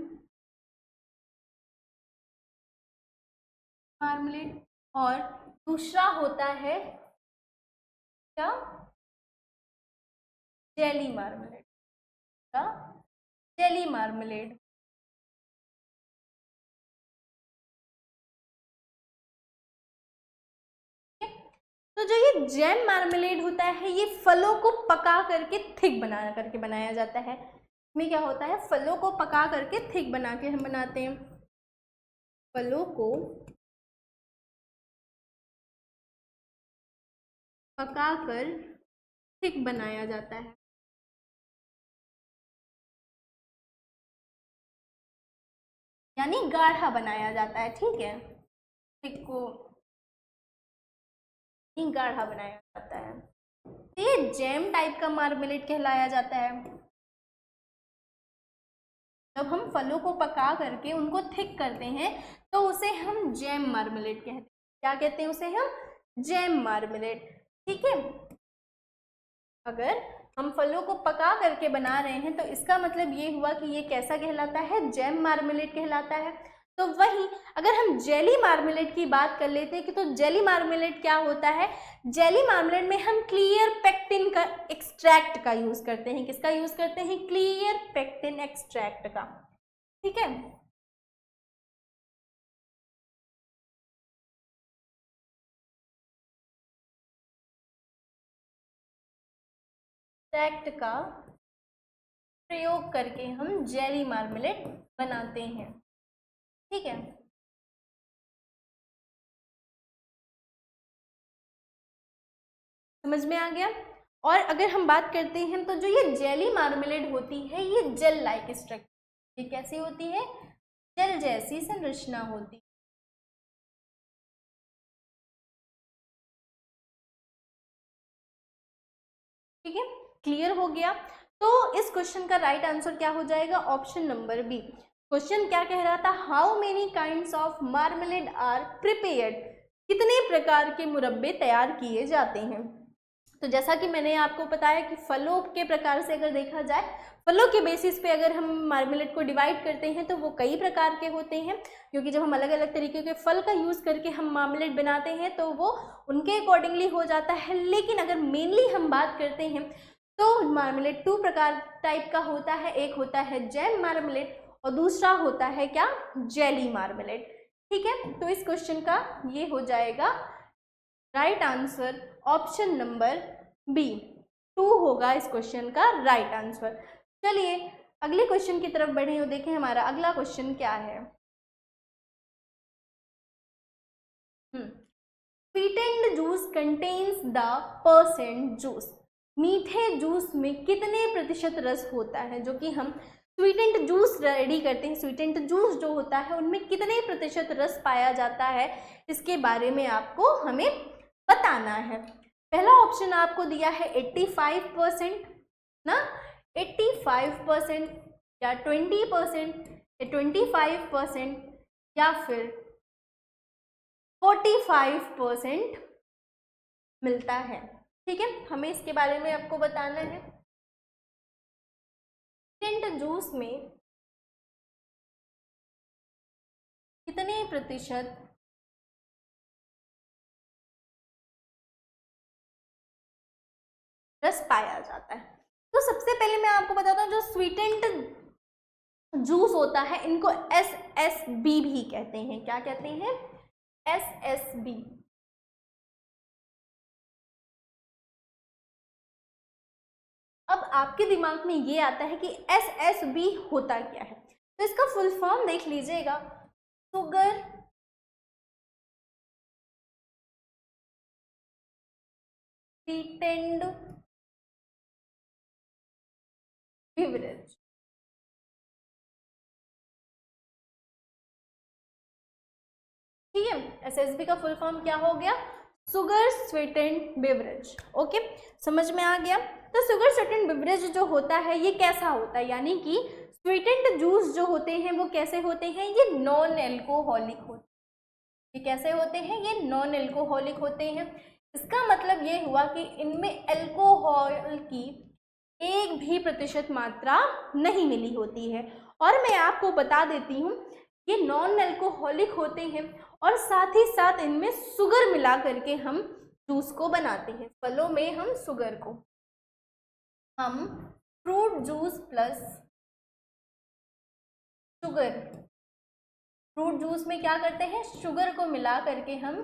मार्मलेड और दूसरा होता है क्या? Jelly marmalade. क्या? Jelly marmalade. तो जो ये जैम मार्मलेड होता है, ये फलों को पका करके थिक बनाया जाता है। इसमें क्या होता है? फलों को पका करके थिक बना के हम बनाते हैं। फलों को पकाकर थिक बनाया जाता है। यानी गाढ़ा बनाया जाता है। ठीक है, थिक को गाढ़ा बनाया जाता है। ये जैम टाइप का मार्मलेड कहलाया जाता है। जब हम फलों को पका करके उनको थिक करते हैं तो उसे हम जैम मार्मलेड कहते हैं। क्या कहते हैं उसे? हम जैम मार्मलेड। ठीक है, अगर हम फलों को पका करके बना रहे हैं तो इसका मतलब ये हुआ कि ये कैसा कहलाता है? जैम मार्मलेड कहलाता है। तो वही अगर हम जेली मार्मलेड की बात कर लेते हैं कि तो जेली मार्मलेड क्या होता है? जेली मार्मलेड में हम क्लियर पेक्टिन का एक्सट्रैक्ट का यूज करते हैं। किसका यूज करते हैं? क्लियर पेक्टिन एक्सट्रैक्ट का। ठीक है, एक्सट्रैक्ट का प्रयोग करके हम जेली मार्मलेड बनाते हैं। ठीक है, समझ में आ गया। और अगर हम बात करते हैं तो जो ये जेली मार्मलेड होती है, ये जेल लाइक स्ट्रक्चर, ये कैसी होती है? जेल जैसी संरचना होती है। ठीक है, क्लियर हो गया। तो इस क्वेश्चन का राइट आंसर क्या हो जाएगा? Option number B. क्वेश्चन क्या कह रहा था? How many kinds of marmalade are prepared? कितने प्रकार के मुरब्बे तैयार किए जाते हैं? तो जैसा कि मैंने आपको बताया कि फलों के प्रकार से अगर देखा जाए, फलों के बेसिस पे अगर हम मार्मलेड को डिवाइड करते हैं तो वो कई प्रकार के होते हैं, क्योंकि जब हम अलग अलग तरीके के फल का यूज़ करके हम मार्मलेड बनाते हैं तो वो उनके अकॉर्डिंगली हो जाता है। लेकिन अगर मेनली हम बात करते हैं तो मार्मलेड 2 प्रकार टाइप का होता है। एक होता है जैम मार्मलेड और दूसरा होता है क्या? Jelly marmalade. ठीक है, तो इस क्वेश्चन का ये हो जाएगा right answer option number B. 2 होगा इस क्वेश्चन का राइट आंसर। चलिए अगले क्वेश्चन की तरफ बढ़े और देखें हमारा अगला क्वेश्चन क्या है। Sweetened juice contains the percent juice? मीठे जूस में कितने प्रतिशत रस होता है? जो कि हम स्वीटेंड जूस रेडी करते हैं, स्वीटेंड जूस जो होता है उनमें कितने प्रतिशत रस पाया जाता है, इसके बारे में आपको हमें बताना है। पहला ऑप्शन आपको दिया है 85% ना, 85% या 20% या 25% या फिर 45% मिलता है। ठीक है, हमें इसके बारे में आपको बताना है। स्वीटेंड जूस में कितने प्रतिशत रस पाया जाता है? तो सबसे पहले मैं आपको बताता हूँ, जो स्वीटेंड जूस होता है इनको SSB भी कहते हैं। क्या कहते हैं? SSB। अब आपके दिमाग में ये आता है कि SSB होता क्या है, तो इसका फुल फॉर्म देख लीजिएगा, शुगर स्वीटेंड बेवरेज। ठीक है, SSB का फुल फॉर्म क्या हो गया, शुगर स्वीटेंड बेवरेज। ओके, समझ में आ गया। तो शुगर स्वीटेंड बेवरेज जो होता है ये कैसा होता है, यानी कि स्वीटेंड जूस जो होते हैं वो कैसे होते हैं, ये नॉन एल्कोहलिक होते हैं। ये कैसे होते हैं, ये नॉन एल्कोहलिक होते हैं। इसका मतलब ये हुआ कि इनमें एल्कोहल की 1% भी मात्रा नहीं मिली होती है। और मैं आपको बता देती हूँ, ये नॉन एल्कोहलिक होते हैं और साथ ही साथ इनमें शुगर मिला करके हम जूस को बनाते हैं। फलों में हम शुगर को, हम fruit juice plus sugar, fruit juice में क्या करते हैं, शुगर को मिला करके हम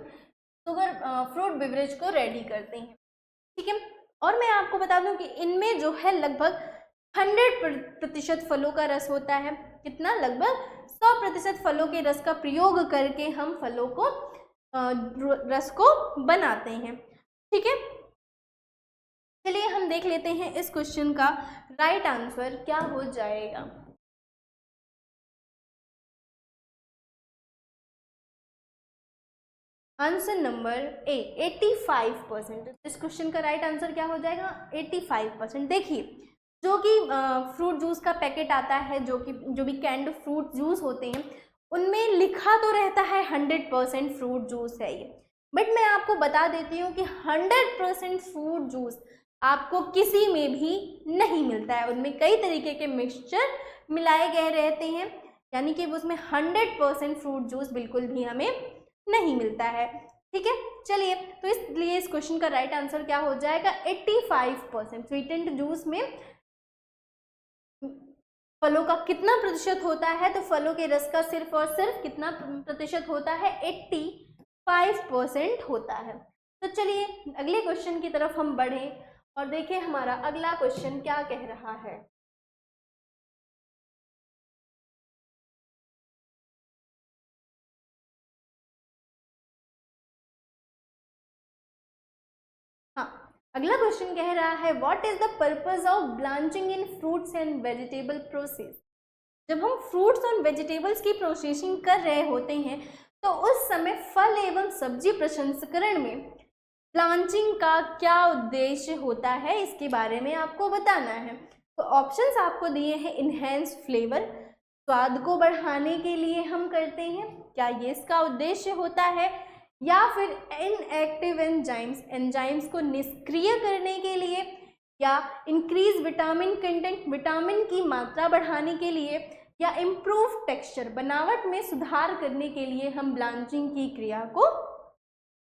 शुगर फ्रूट बेवरेज को रेडी करते हैं। ठीक है, और मैं आपको बता दूं कि इनमें जो है लगभग 100% फलों का रस होता है। कितना, लगभग 100% फलों के रस का प्रयोग करके हम फलों को रस को बनाते हैं। ठीक है, चलिए हम देख लेते हैं इस क्वेश्चन का राइट आंसर क्या हो जाएगा। Answer number A 85%। इस क्वेश्चन का राइट आंसर क्या हो जाएगा, 85%। देखिए, जो कि फ्रूट जूस का पैकेट आता है, जो भी कैंड फ्रूट जूस होते हैं, उनमें लिखा तो रहता है 100% फ्रूट जूस है ये, बट मैं आपको बता देती हूँ कि 100% फ्रूट जूस आपको किसी में भी नहीं मिलता है। उनमें कई तरीके के मिक्सचर मिलाए गए रहते हैं, यानी कि उसमें 100% फ्रूट जूस बिल्कुल भी हमें नहीं मिलता है। ठीक है, चलिए, तो इसलिए इस क्वेश्चन का राइट आंसर क्या हो जाएगा, 85%। स्वीटेंड जूस में फलों का कितना प्रतिशत होता है, तो फलों के रस का सिर्फ और सिर्फ कितना प्रतिशत होता है, 85% होता है। तो चलिए अगले क्वेश्चन की तरफ हम बढ़ें और देखें हमारा अगला क्वेश्चन क्या कह रहा है। हाँ, अगला क्वेश्चन कह रहा है, what is the purpose of blanching in fruits and vegetable process. जब हम फ्रूट्स और वेजिटेबल्स की प्रोसेसिंग कर रहे होते हैं तो उस समय फल एवं सब्जी प्रसंस्करण में ब्लांचिंग का क्या उद्देश्य होता है, इसके बारे में आपको बताना है। तो ऑप्शंस आपको दिए हैं, इनहेंस फ्लेवर, स्वाद को बढ़ाने के लिए हम करते हैं, क्या ये इसका उद्देश्य होता है, या फिर इनएक्टिव एंजाइम्स, एंजाइम्स को निष्क्रिय करने के लिए, या इंक्रीज विटामिन कंटेंट, विटामिन की मात्रा बढ़ाने के लिए, या इम्प्रूव टेक्सचर, बनावट में सुधार करने के लिए हम ब्लांचिंग की क्रिया को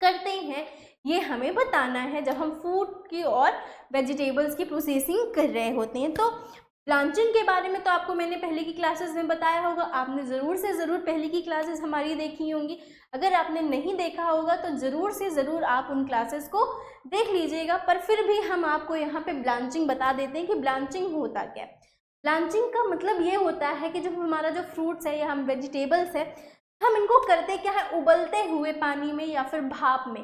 करते हैं। ये हमें बताना है जब हम फूड की और वेजिटेबल्स की प्रोसेसिंग कर रहे होते हैं। तो ब्लांचिंग के बारे में तो आपको मैंने पहले की क्लासेस में बताया होगा, आपने ज़रूर से ज़रूर पहले की क्लासेस हमारी देखी होंगी। अगर आपने नहीं देखा होगा तो ज़रूर से ज़रूर आप उन क्लासेस को देख लीजिएगा, पर फिर भी हम आपको यहाँ पे ब्लांचिंग बता देते हैं कि ब्लांचिंग होता क्या है। ब्लांचिंग का मतलब ये होता है कि जब हमारा जो फ्रूट्स है या हम वेजिटेबल्स है, हम इनको करते क्या है, उबलते हुए पानी में या फिर भाप में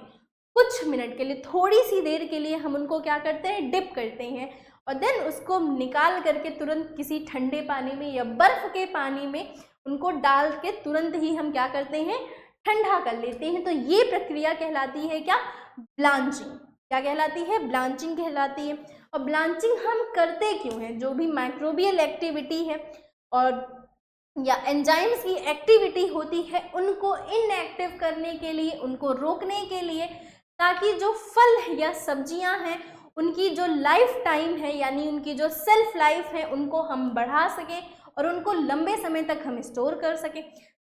कुछ मिनट के लिए, थोड़ी सी देर के लिए हम उनको क्या करते हैं, डिप करते हैं, और देन उसको निकाल करके तुरंत किसी ठंडे पानी में या बर्फ़ के पानी में उनको डाल के तुरंत ही हम क्या करते हैं, ठंडा कर लेते हैं। तो ये प्रक्रिया कहलाती है क्या, ब्लांचिंग। क्या कहलाती है, ब्लांचिंग कहलाती है। और ब्लांचिंग हम करते क्यों हैं, जो भी माइक्रोबियल एक्टिविटी है और या एंजाइम्स की एक्टिविटी होती है, उनको इनएक्टिव करने के लिए, उनको रोकने के लिए, ताकि जो फल या सब्जियां हैं उनकी जो लाइफ टाइम है, यानी उनकी जो सेल्फ लाइफ है, उनको हम बढ़ा सकें और उनको लंबे समय तक हम स्टोर कर सकें।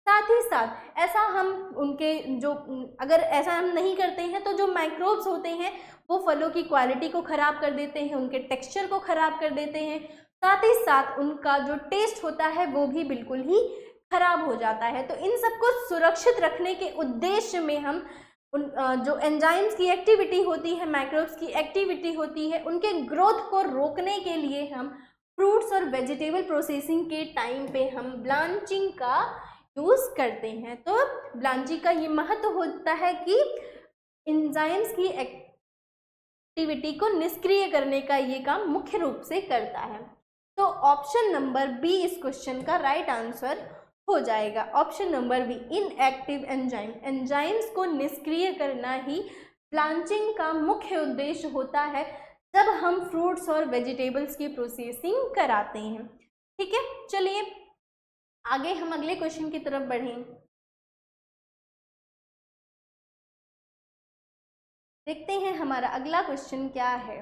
साथ ही साथ ऐसा हम उनके जो, अगर ऐसा हम नहीं करते हैं तो जो माइक्रोब्स होते हैं वो फलों की क्वालिटी को ख़राब कर देते हैं, उनके टेक्सचर को ख़राब कर देते हैं, साथ ही साथ उनका जो टेस्ट होता है वो भी बिल्कुल ही खराब हो जाता है। तो इन सबको सुरक्षित रखने के उद्देश्य में हम जो एंजाइम्स की एक्टिविटी होती है, माइक्रोब्स की एक्टिविटी होती है, उनके ग्रोथ को रोकने के लिए हम फ्रूट्स और वेजिटेबल प्रोसेसिंग के टाइम पे हम ब्लांचिंग का यूज़ करते हैं। तो ब्लांचिंग का ये महत्व होता है कि एंजाइम्स की एक्टिविटी को निष्क्रिय करने का ये काम मुख्य रूप से करता है। तो ऑप्शन नंबर बी इस क्वेश्चन का राइट आंसर हो जाएगा। Option number B, inactive enzyme, enzymes को निष्क्रिय करना ही ब्लांचिंग का मुख्य उद्देश्य होता है जब हम फ्रूट्स और वेजिटेबल्स की प्रोसेसिंग कराते हैं। ठीक है, चलिए आगे हम अगले क्वेश्चन की तरफ बढ़ें। देखते हैं हमारा अगला क्वेश्चन क्या है।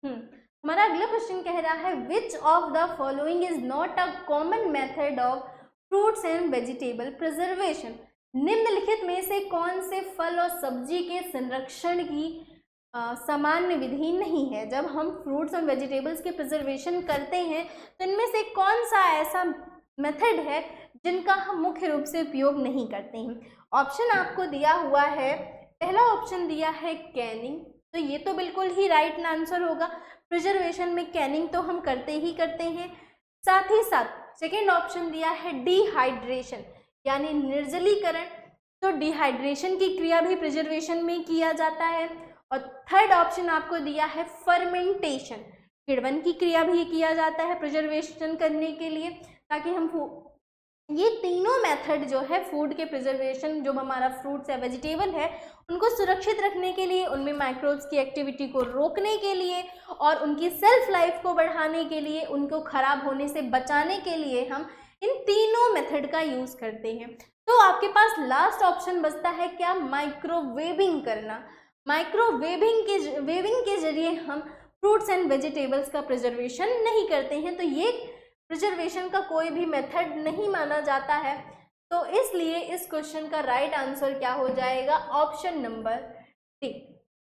हमारा अगला क्वेश्चन कह रहा है which of the following is not a common method of fruits and vegetable preservation. निम्नलिखित में से कौन से फल और सब्जी के संरक्षण की सामान्य विधि नहीं है। जब हम फ्रूट्स और वेजिटेबल्स के प्रिजर्वेशन करते हैं तो इनमें से कौन सा ऐसा मेथड है जिनका हम मुख्य रूप से उपयोग नहीं करते हैं। ऑप्शन आपको दिया हुआ है, पहला ऑप्शन दिया है कैनिंग, तो ये तो बिल्कुल ही राइट आंसर होगा। प्रिजर्वेशन में कैनिंग तो हम करते ही करते हैं। साथ ही साथ सेकेंड ऑप्शन दिया है डिहाइड्रेशन यानी निर्जलीकरण, तो डिहाइड्रेशन की क्रिया भी प्रिजर्वेशन में किया जाता है। और थर्ड ऑप्शन आपको दिया है फर्मेंटेशन, किण्वन की क्रिया भी किया जाता है प्रिजर्वेशन करने के लिए, ताकि हम ये तीनों मेथड जो है फूड के प्रिजर्वेशन, जो हमारा फ्रूट्स या वेजिटेबल है उनको सुरक्षित रखने के लिए, उनमें माइक्रोब्स की एक्टिविटी को रोकने के लिए और उनकी सेल्फ लाइफ को बढ़ाने के लिए, उनको खराब होने से बचाने के लिए हम इन तीनों मेथड का यूज़ करते हैं। तो आपके पास लास्ट ऑप्शन बचता है क्या, माइक्रोवेविंग करना। वेविंग के जरिए हम फ्रूट्स एंड वेजिटेबल्स का प्रिजर्वेशन नहीं करते हैं, तो ये प्रिजर्वेशन का कोई भी मेथड नहीं माना जाता है। तो इसलिए इस क्वेश्चन का राइट आंसर क्या हो जाएगा, ऑप्शन नंबर डी।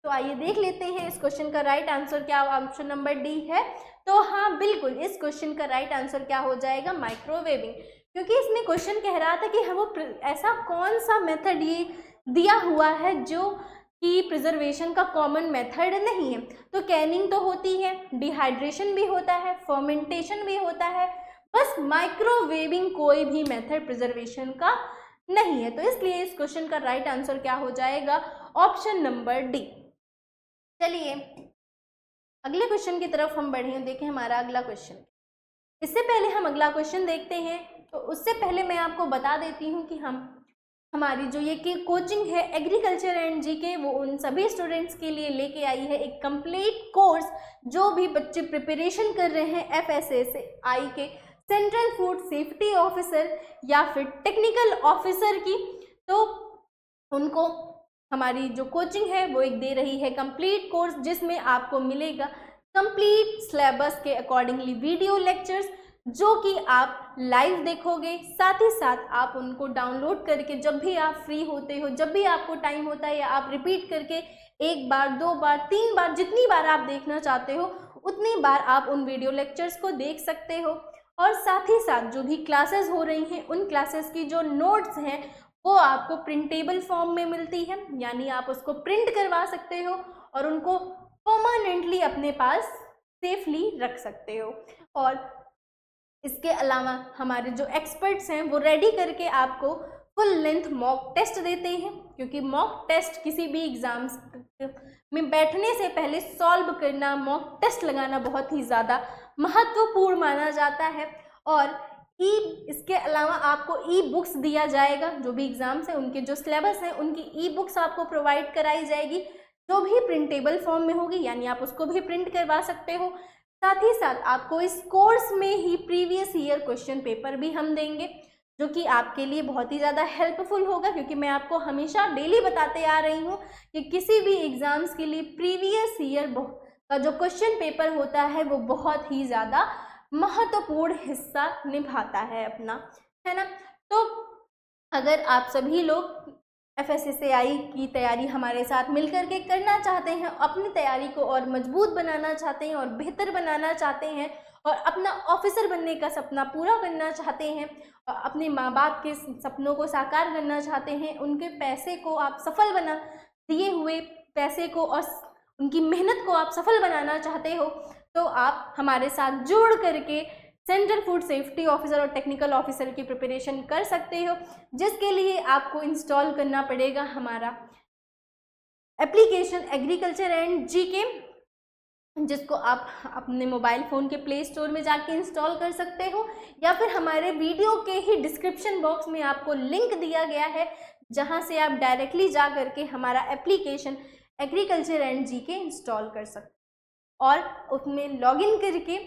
तो आइए देख लेते हैं इस क्वेश्चन का राइट आंसर क्या ऑप्शन नंबर डी है। तो हाँ बिल्कुल, इस क्वेश्चन का राइट आंसर क्या हो जाएगा, माइक्रोवेविंग, क्योंकि इसमें क्वेश्चन कह रहा था कि वो ऐसा कौन सा मेथड ये दिया हुआ है जो कि प्रिजर्वेशन का कॉमन मेथड नहीं है। तो कैनिंग तो होती है, डिहाइड्रेशन भी होता है, फर्मेंटेशन भी होता है, बस माइक्रोवेविंग कोई भी मेथड प्रिजर्वेशन का नहीं है। तो इसलिए इस क्वेश्चन का राइट आंसर क्या हो जाएगा, ऑप्शन नंबर डी। चलिए अगले क्वेश्चन की तरफ हम बढ़ें, देखें हमारा अगला क्वेश्चन। इससे पहले हम अगला क्वेश्चन देखते हैं, तो उससे पहले मैं आपको बता देती हूँ कि हमारी जो ये की कोचिंग है एग्रीकल्चर एंड जीके, वो उन सभी स्टूडेंट्स के लिए लेके आई है एक कंप्लीट कोर्स। जो भी बच्चे प्रिपरेशन कर रहे हैं FSSAI के सेंट्रल फूड सेफ्टी ऑफिसर या फिर टेक्निकल ऑफिसर की, तो उनको हमारी जो कोचिंग है वो एक दे रही है कंप्लीट कोर्स, जिसमें आपको मिलेगा कंप्लीट सिलेबस के अकॉर्डिंगली वीडियो लेक्चर्स जो कि आप लाइव देखोगे। साथ ही साथ आप उनको डाउनलोड करके जब भी आप फ्री होते हो, जब भी आपको टाइम होता है, या आप रिपीट करके 1 बार 2 बार 3 बार जितनी बार आप देखना चाहते हो उतनी बार आप उन वीडियो लेक्चर्स को देख सकते हो। और साथ ही साथ जो भी क्लासेस हो रही हैं उन क्लासेस की जो नोट्स हैं वो आपको प्रिंटेबल फॉर्म में मिलती है, यानी आप उसको प्रिंट करवा सकते हो और उनको परमानेंटली अपने पास सेफली रख सकते हो। और इसके अलावा हमारे जो एक्सपर्ट्स हैं वो रेडी करके आपको फुल लेंथ मॉक टेस्ट देते हैं, क्योंकि मॉक टेस्ट किसी भी एग्ज़ाम्स में बैठने से पहले सॉल्व करना, मॉक टेस्ट लगाना बहुत ही ज़्यादा महत्वपूर्ण माना जाता है। और इसके अलावा आपको ई-बुक्स दिया जाएगा, जो भी एग्ज़ाम्स हैं उनके जो सिलेबस हैं उनकी ई-बुक्स आपको प्रोवाइड कराई जाएगी, जो भी प्रिंटेबल फॉर्म में होगी, यानी आप उसको भी प्रिंट करवा सकते हो। साथ ही साथ आपको इस कोर्स में ही प्रीवियस ईयर क्वेश्चन पेपर भी हम देंगे, जो कि आपके लिए बहुत ही ज़्यादा हेल्पफुल होगा, क्योंकि मैं आपको हमेशा डेली बताते आ रही हूँ कि किसी भी एग्ज़ाम्स के लिए प्रीवियस ईयर का जो क्वेश्चन पेपर होता है वो बहुत ही ज़्यादा महत्वपूर्ण हिस्सा निभाता है अपना, है ना। तो अगर आप सभी लोग FSSAI की तैयारी हमारे साथ मिलकर के करना चाहते हैं, अपनी तैयारी को और मजबूत बनाना चाहते हैं और बेहतर बनाना चाहते हैं, और अपना ऑफिसर बनने का सपना पूरा करना चाहते हैं, अपने माँ बाप के सपनों को साकार करना चाहते हैं, उनके पैसे को आप सफल बना, दिए हुए पैसे को और उनकी मेहनत को आप सफल बनाना चाहते हो, तो आप हमारे साथ जुड़ करके सेंट्रल फूड सेफ्टी ऑफिसर और टेक्निकल ऑफिसर की प्रिपरेशन कर सकते हो, जिसके लिए आपको इंस्टॉल करना पड़ेगा हमारा एप्लीकेशन एग्रीकल्चर एंड जीके, जिसको आप अपने मोबाइल फ़ोन के प्ले स्टोर में जाके इंस्टॉल कर सकते हो, या फिर हमारे वीडियो के ही डिस्क्रिप्शन बॉक्स में आपको लिंक दिया गया है, जहां से आप डायरेक्टली जा करके हमारा application agriculture and GK install कर सकते हो और उसमें लॉगिन करके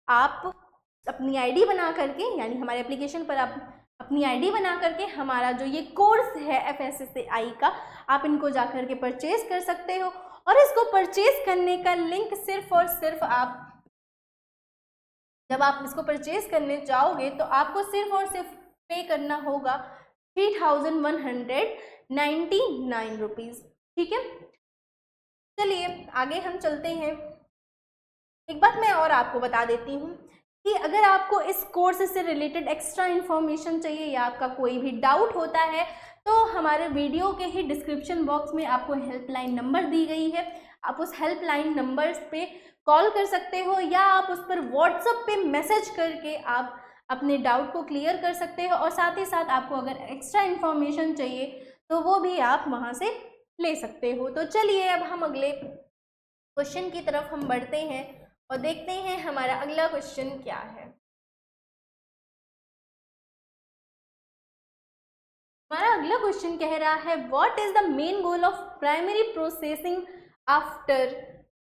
आप अपनी आईडी बना करके, यानी हमारे एप्लीकेशन पर आप अपनी आईडी बना करके हमारा जो ये कोर्स है FSSAI का, आप इनको जा कर के परचेज कर सकते हो। और इसको परचेज करने का लिंक सिर्फ और सिर्फ आप जब आप इसको परचेज करने जाओगे तो आपको सिर्फ और सिर्फ पे करना होगा 3199 रुपीज़। ठीक है, चलिए आगे हम चलते हैं। एक बात मैं और आपको बता देती हूँ कि अगर आपको इस कोर्स से रिलेटेड एक्स्ट्रा इन्फॉर्मेशन चाहिए या आपका कोई भी डाउट होता है, तो हमारे वीडियो के ही डिस्क्रिप्शन बॉक्स में आपको हेल्पलाइन नंबर दी गई है, आप उस हेल्पलाइन नंबर पे कॉल कर सकते हो या आप उस पर व्हाट्सएप पे मैसेज करके आप अपने डाउट को क्लियर कर सकते हो। और साथ ही साथ आपको अगर एक्स्ट्रा इन्फॉर्मेशन चाहिए तो वो भी आप वहाँ से ले सकते हो। तो चलिए अब हम अगले क्वेश्चन की तरफ हम बढ़ते हैं और देखते हैं हमारा अगला क्वेश्चन क्या है। हमारा अगला क्वेश्चन कह रहा है what is the main goal of primary processing after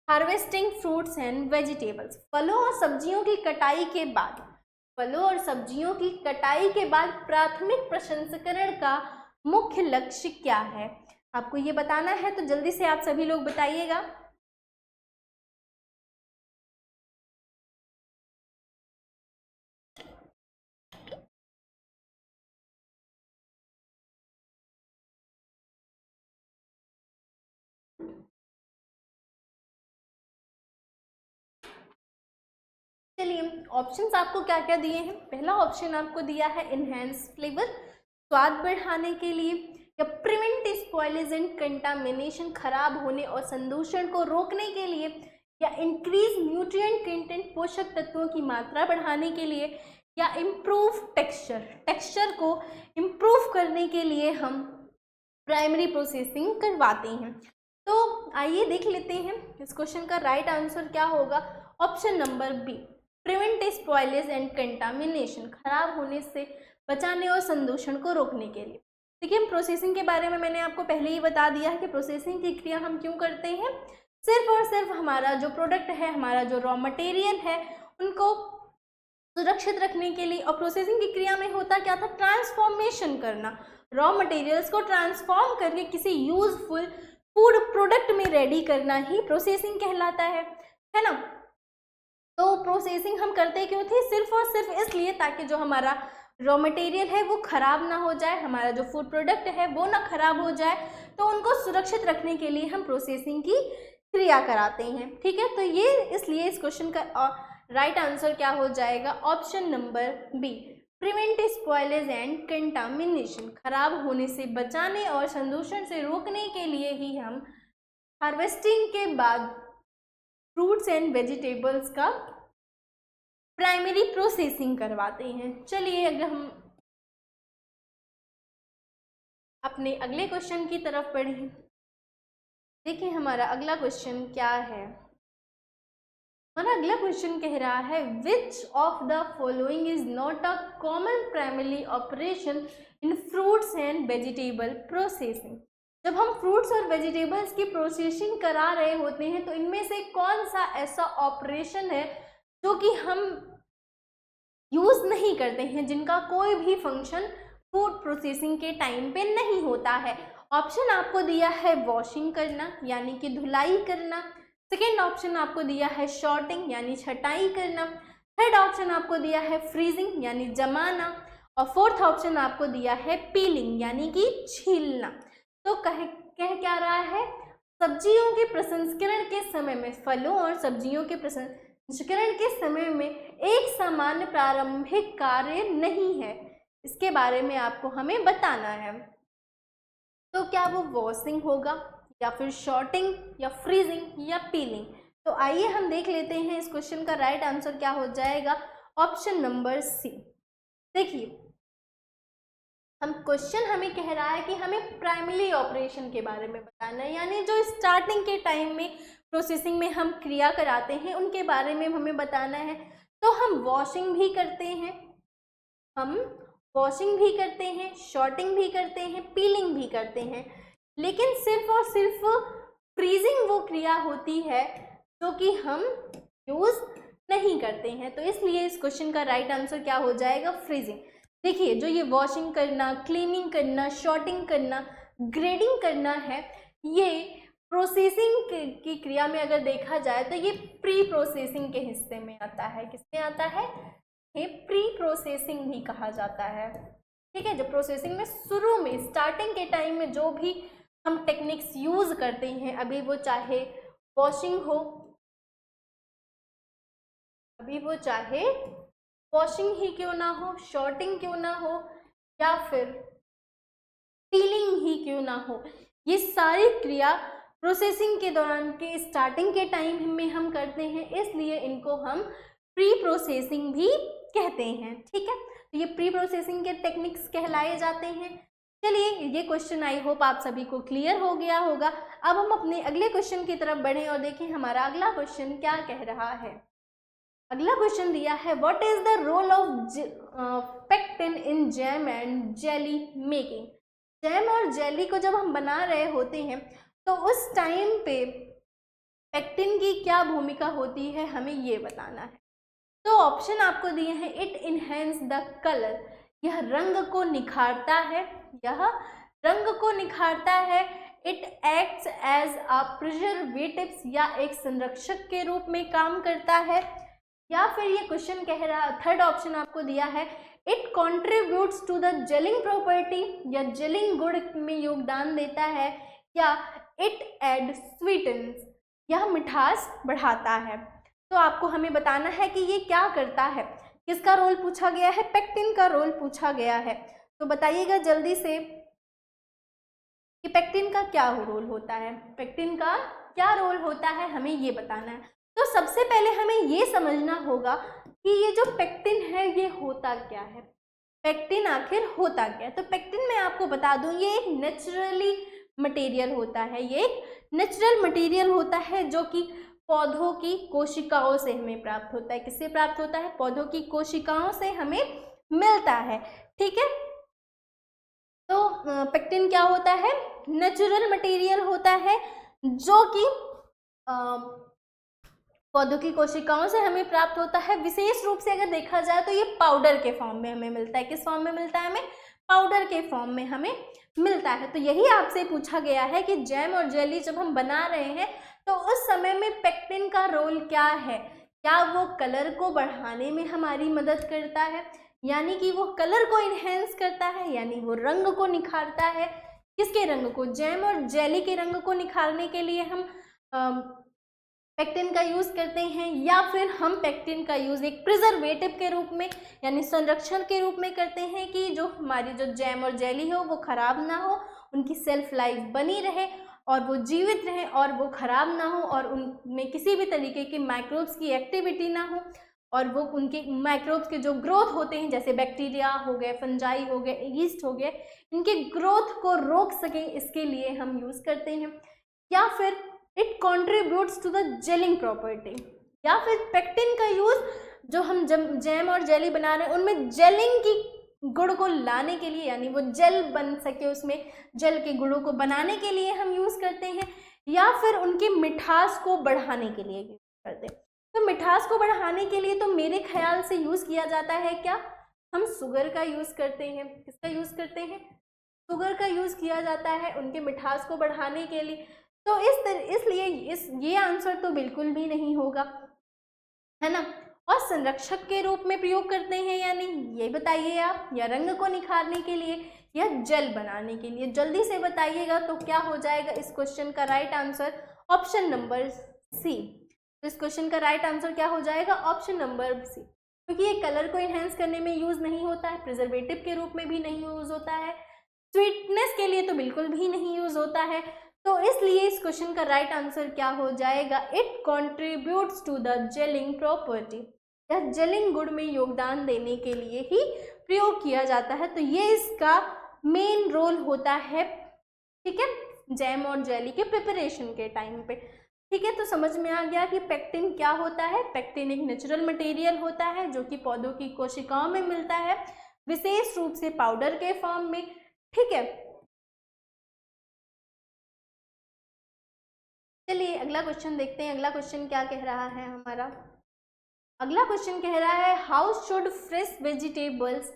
harvesting fruits and vegetables. फलों और सब्जियों की कटाई के बाद, फलों और सब्जियों की कटाई के बाद प्राथमिक प्रसंस्करण का मुख्य लक्ष्य क्या है? आपको ये बताना है, तो जल्दी से आप सभी लोग बताइएगा। चलिए ऑप्शंस आपको क्या क्या दिए हैं। पहला ऑप्शन आपको दिया है इनहेंस फ्लेवर, स्वाद बढ़ाने के लिए, या प्रिवेंट स्पॉइलेज एंड कंटामिनेशन, खराब होने और संदूषण को रोकने के लिए, या इंक्रीज न्यूट्रिएंट कंटेंट, पोषक तत्वों की मात्रा बढ़ाने के लिए, या इम्प्रूव टेक्सचर, टेक्सचर को इम्प्रूव करने के लिए हम प्राइमरी प्रोसेसिंग करवाते हैं। तो आइए देख लेते हैं इस क्वेश्चन का राइट आंसर क्या होगा। Option number B, prevent spoilage and contamination, खराब होने से बचाने और संदूषण को रोकने के लिए। देखिए प्रोसेसिंग के बारे में मैंने आपको पहले ही बता दिया है कि प्रोसेसिंग की क्रिया हम क्यों करते हैं, सिर्फ और सिर्फ हमारा जो प्रोडक्ट है, हमारा जो रॉ मटेरियल है, उनको सुरक्षित रखने के लिए। और प्रोसेसिंग की क्रिया में होता क्या था, ट्रांसफॉर्मेशन करना, रॉ मटेरियल्स को ट्रांसफॉर्म करके किसी यूजफुल फूड प्रोडक्ट में रेडी करना ही प्रोसेसिंग कहलाता है ना। तो प्रोसेसिंग हम करते क्यों थे, सिर्फ और सिर्फ इसलिए ताकि जो हमारा रॉ मटेरियल है वो ख़राब ना हो जाए, हमारा जो फूड प्रोडक्ट है वो ना ख़राब हो जाए, तो उनको सुरक्षित रखने के लिए हम प्रोसेसिंग की क्रिया कराते हैं। ठीक है, तो ये इसलिए इस क्वेश्चन का राइट आंसर क्या हो जाएगा, option number B, prevent spoilage and contamination, खराब होने से बचाने और संदूषण से रोकने के लिए ही हम हार्वेस्टिंग के बाद फ्रूट्स एंड वेजिटेबल्स का प्राइमरी प्रोसेसिंग करवाते हैं। चलिए अगर हम अपने अगले क्वेश्चन की तरफ बढ़ें, देखिए हमारा अगला क्वेश्चन क्या है। हमारा अगला क्वेश्चन कह रहा है which of the following is not a common primary operation in fruits and vegetable processing. जब हम फ्रूट्स और वेजिटेबल्स की प्रोसेसिंग करा रहे होते हैं तो इनमें से कौन सा ऐसा ऑपरेशन है जो कि हम यूज़ नहीं करते हैं, जिनका कोई भी फंक्शन फूड प्रोसेसिंग के टाइम पे नहीं होता है। ऑप्शन आपको दिया है वॉशिंग करना यानी कि धुलाई करना, सेकेंड ऑप्शन आपको दिया है शॉर्टिंग यानी छटाई करना, थर्ड ऑप्शन आपको दिया है फ्रीजिंग यानी जमाना, और फोर्थ ऑप्शन आपको दिया है पीलिंग यानी कि छीलना। तो कह क्या रहा है, सब्जियों के प्रसंस्करण के समय में, फलों और सब्जियों के प्रसंस्करण के समय में एक सामान्य प्रारंभिक कार्य नहीं है, इसके बारे में आपको हमें बताना है। तो क्या वो वॉशिंग होगा या फिर शॉर्टिंग या फ्रीजिंग या पीलिंग? तो आइए हम देख लेते हैं इस क्वेश्चन का राइट आंसर क्या हो जाएगा। Option number C. देखिए हम क्वेश्चन हमें कह रहा है कि हमें प्राइमरी ऑपरेशन के बारे में बताना है, यानी जो स्टार्टिंग के टाइम में प्रोसेसिंग में हम क्रिया कराते हैं उनके बारे में हमें बताना है। तो हम वॉशिंग भी करते हैं, शॉर्टिंग भी करते हैं, पीलिंग भी करते हैं, लेकिन सिर्फ और सिर्फ फ्रीजिंग वो क्रिया होती है जो कि हम यूज नहीं करते हैं। तो इसलिए इस क्वेश्चन का राइट आंसर क्या हो जाएगा, फ्रीजिंग। देखिए जो ये वॉशिंग करना, क्लीनिंग करना, शॉर्टिंग करना, ग्रेडिंग करना है, ये प्रोसेसिंग की क्रिया में अगर देखा जाए तो ये प्री प्रोसेसिंग के हिस्से में आता है। किसमें आता है, ये प्री प्रोसेसिंग भी कहा जाता है। ठीक है, जो प्रोसेसिंग में शुरू में स्टार्टिंग के टाइम में जो भी हम टेक्निक्स यूज करते हैं, अभी वो चाहे वॉशिंग हो, अभी वो चाहे वॉशिंग ही क्यों ना हो, शॉर्टिंग क्यों ना हो, या फिर पीलिंग ही क्यों ना हो, ये सारी क्रिया प्रोसेसिंग के दौरान के स्टार्टिंग के टाइम में हम करते हैं, इसलिए इनको हम प्री प्रोसेसिंग भी कहते हैं। ठीक है, तो ये प्री प्रोसेसिंग के टेक्निक्स कहलाए जाते हैं। चलिए ये क्वेश्चन आई होप आप सभी को क्लियर हो गया होगा। अब हम अपने अगले क्वेश्चन की तरफ बढ़ें और देखें हमारा अगला क्वेश्चन क्या कह रहा है। अगला क्वेश्चन दिया है, what is the role of pectin in jam and jelly making? Jam और जेली को जब हम बना रहे होते हैं तो उस टाइम पे पेक्टिन की क्या भूमिका होती है, हमें ये बताना है। तो ऑप्शन आपको दिए हैं, इट इनहेंस द कलर, यह रंग को निखारता है, यह रंग को निखारता है। It acts as a preservatives, या एक संरक्षक के रूप में काम करता है, या फिर ये क्वेश्चन कह रहा, थर्ड ऑप्शन आपको दिया है, it contributes to the gelling property, या जेलिंग गुण में योगदान देता है, या इट एड स्वीटन्स, यह मिठास बढ़ाता है। तो आपको हमें बताना है कि ये क्या करता है। किसका रोल पूछा गया है, पेक्टिन का रोल पूछा गया है। तो बताइएगा जल्दी से कि पेक्टिन का क्या रोल होता है, पेक्टिन का क्या रोल होता है, हमें ये बताना है। तो सबसे पहले हमें ये समझना होगा कि ये जो पेक्टिन है ये होता क्या है, पेक्टिन आखिर होता क्या है। तो पेक्टिन मैं आपको बता दूं, ये एक नेचुरली मटेरियल होता है, ये एक नेचुरल मटेरियल होता है जो कि पौधों की कोशिकाओं से हमें प्राप्त होता है। किससे प्राप्त होता है, पौधों की कोशिकाओं से हमें मिलता है। ठीक है, तो पेक्टिन क्या होता है, नेचुरल मटेरियल होता है जो कि पौधों की कोशिकाओं से हमें प्राप्त होता है। विशेष रूप से अगर देखा जाए तो ये पाउडर के फॉर्म में हमें मिलता है। किस फॉर्म में मिलता है, हमें पाउडर के फॉर्म में हमें मिलता है। तो यही आपसे पूछा गया है कि जैम और जेली जब हम बना रहे हैं तो उस समय में पेक्टिन का रोल क्या है, क्या वो कलर को बढ़ाने में हमारी मदद करता है, यानी कि वो कलर को इन्हेंस करता है, यानी वो रंग को निखारता है। किसके रंग को, जैम और जेली के रंग को निखारने के लिए हम पेक्टिन का यूज़ करते हैं, या फिर हम पेक्टिन का यूज़ एक प्रिजर्वेटिव के रूप में यानी संरक्षण के रूप में करते हैं कि जो हमारी जो जैम और जेली हो वो ख़राब ना हो, उनकी सेल्फ लाइफ बनी रहे और वो जीवित रहें और वो ख़राब ना हो और उनमें किसी भी तरीके के माइक्रोब्स की एक्टिविटी ना हो, और वो उनके माइक्रोब्स के जो ग्रोथ होते हैं जैसे बैक्टीरिया हो गए, फंजाई हो गए, यीस्ट हो गए, इनके ग्रोथ को रोक सकें, इसके लिए हम यूज़ करते हैं। या फिर it contributes to the gelling property, या फिर पेक्टिन का यूज़ जो हम जैम और जेली बना रहे हैं उनमें जेलिंग की गुण को लाने के लिए, यानी वो जेल बन सके, उसमें जेल के गुणों को बनाने के लिए हम यूज़ करते हैं, या फिर उनकी मिठास को बढ़ाने के लिए यूज़ करते हैं। तो मिठास को बढ़ाने के लिए तो मेरे ख्याल से यूज़ किया जाता है क्या, हम शुगर का यूज़ करते हैं। किसका यूज़ करते हैं, शुगर का यूज़ किया जाता है उनके मिठास को बढ़ाने के लिए। तो इसलिए ये आंसर तो बिल्कुल भी नहीं होगा, है ना। और संरक्षक के रूप में प्रयोग करते हैं या नहीं, ये बताइए आप, या रंग को निखारने के लिए या जेल बनाने के लिए, जल्दी से बताइएगा। तो क्या हो जाएगा इस क्वेश्चन का right answer, option number C. तो इस क्वेश्चन का राइट आंसर क्या हो जाएगा? ऑप्शन नंबर सी, क्योंकि ये कलर को इन्हेंस करने में यूज नहीं होता है, प्रिजर्वेटिव के रूप में भी नहीं यूज होता है, स्वीटनेस के लिए तो बिल्कुल भी नहीं यूज होता है। तो इसलिए इस क्वेश्चन का राइट आंसर क्या हो जाएगा? It contributes to the gelling property. यह जेलिंग गुण में योगदान देने के लिए ही प्रयोग किया जाता है। तो ये इसका मेन रोल होता है, ठीक है, जैम और जेली के प्रिपरेशन के टाइम पे। ठीक है, तो समझ में आ गया कि पेक्टिन क्या होता है। पेक्टिन एक नेचुरल मटेरियल होता है जो कि पौधों की कोशिकाओं में मिलता है, विशेष रूप से पाउडर के फॉर्म में। ठीक है, चलिए अगला क्वेश्चन देखते हैं। अगला क्वेश्चन क्या कह रहा है हमारा? अगला क्वेश्चन कह रहा है how should fresh vegetables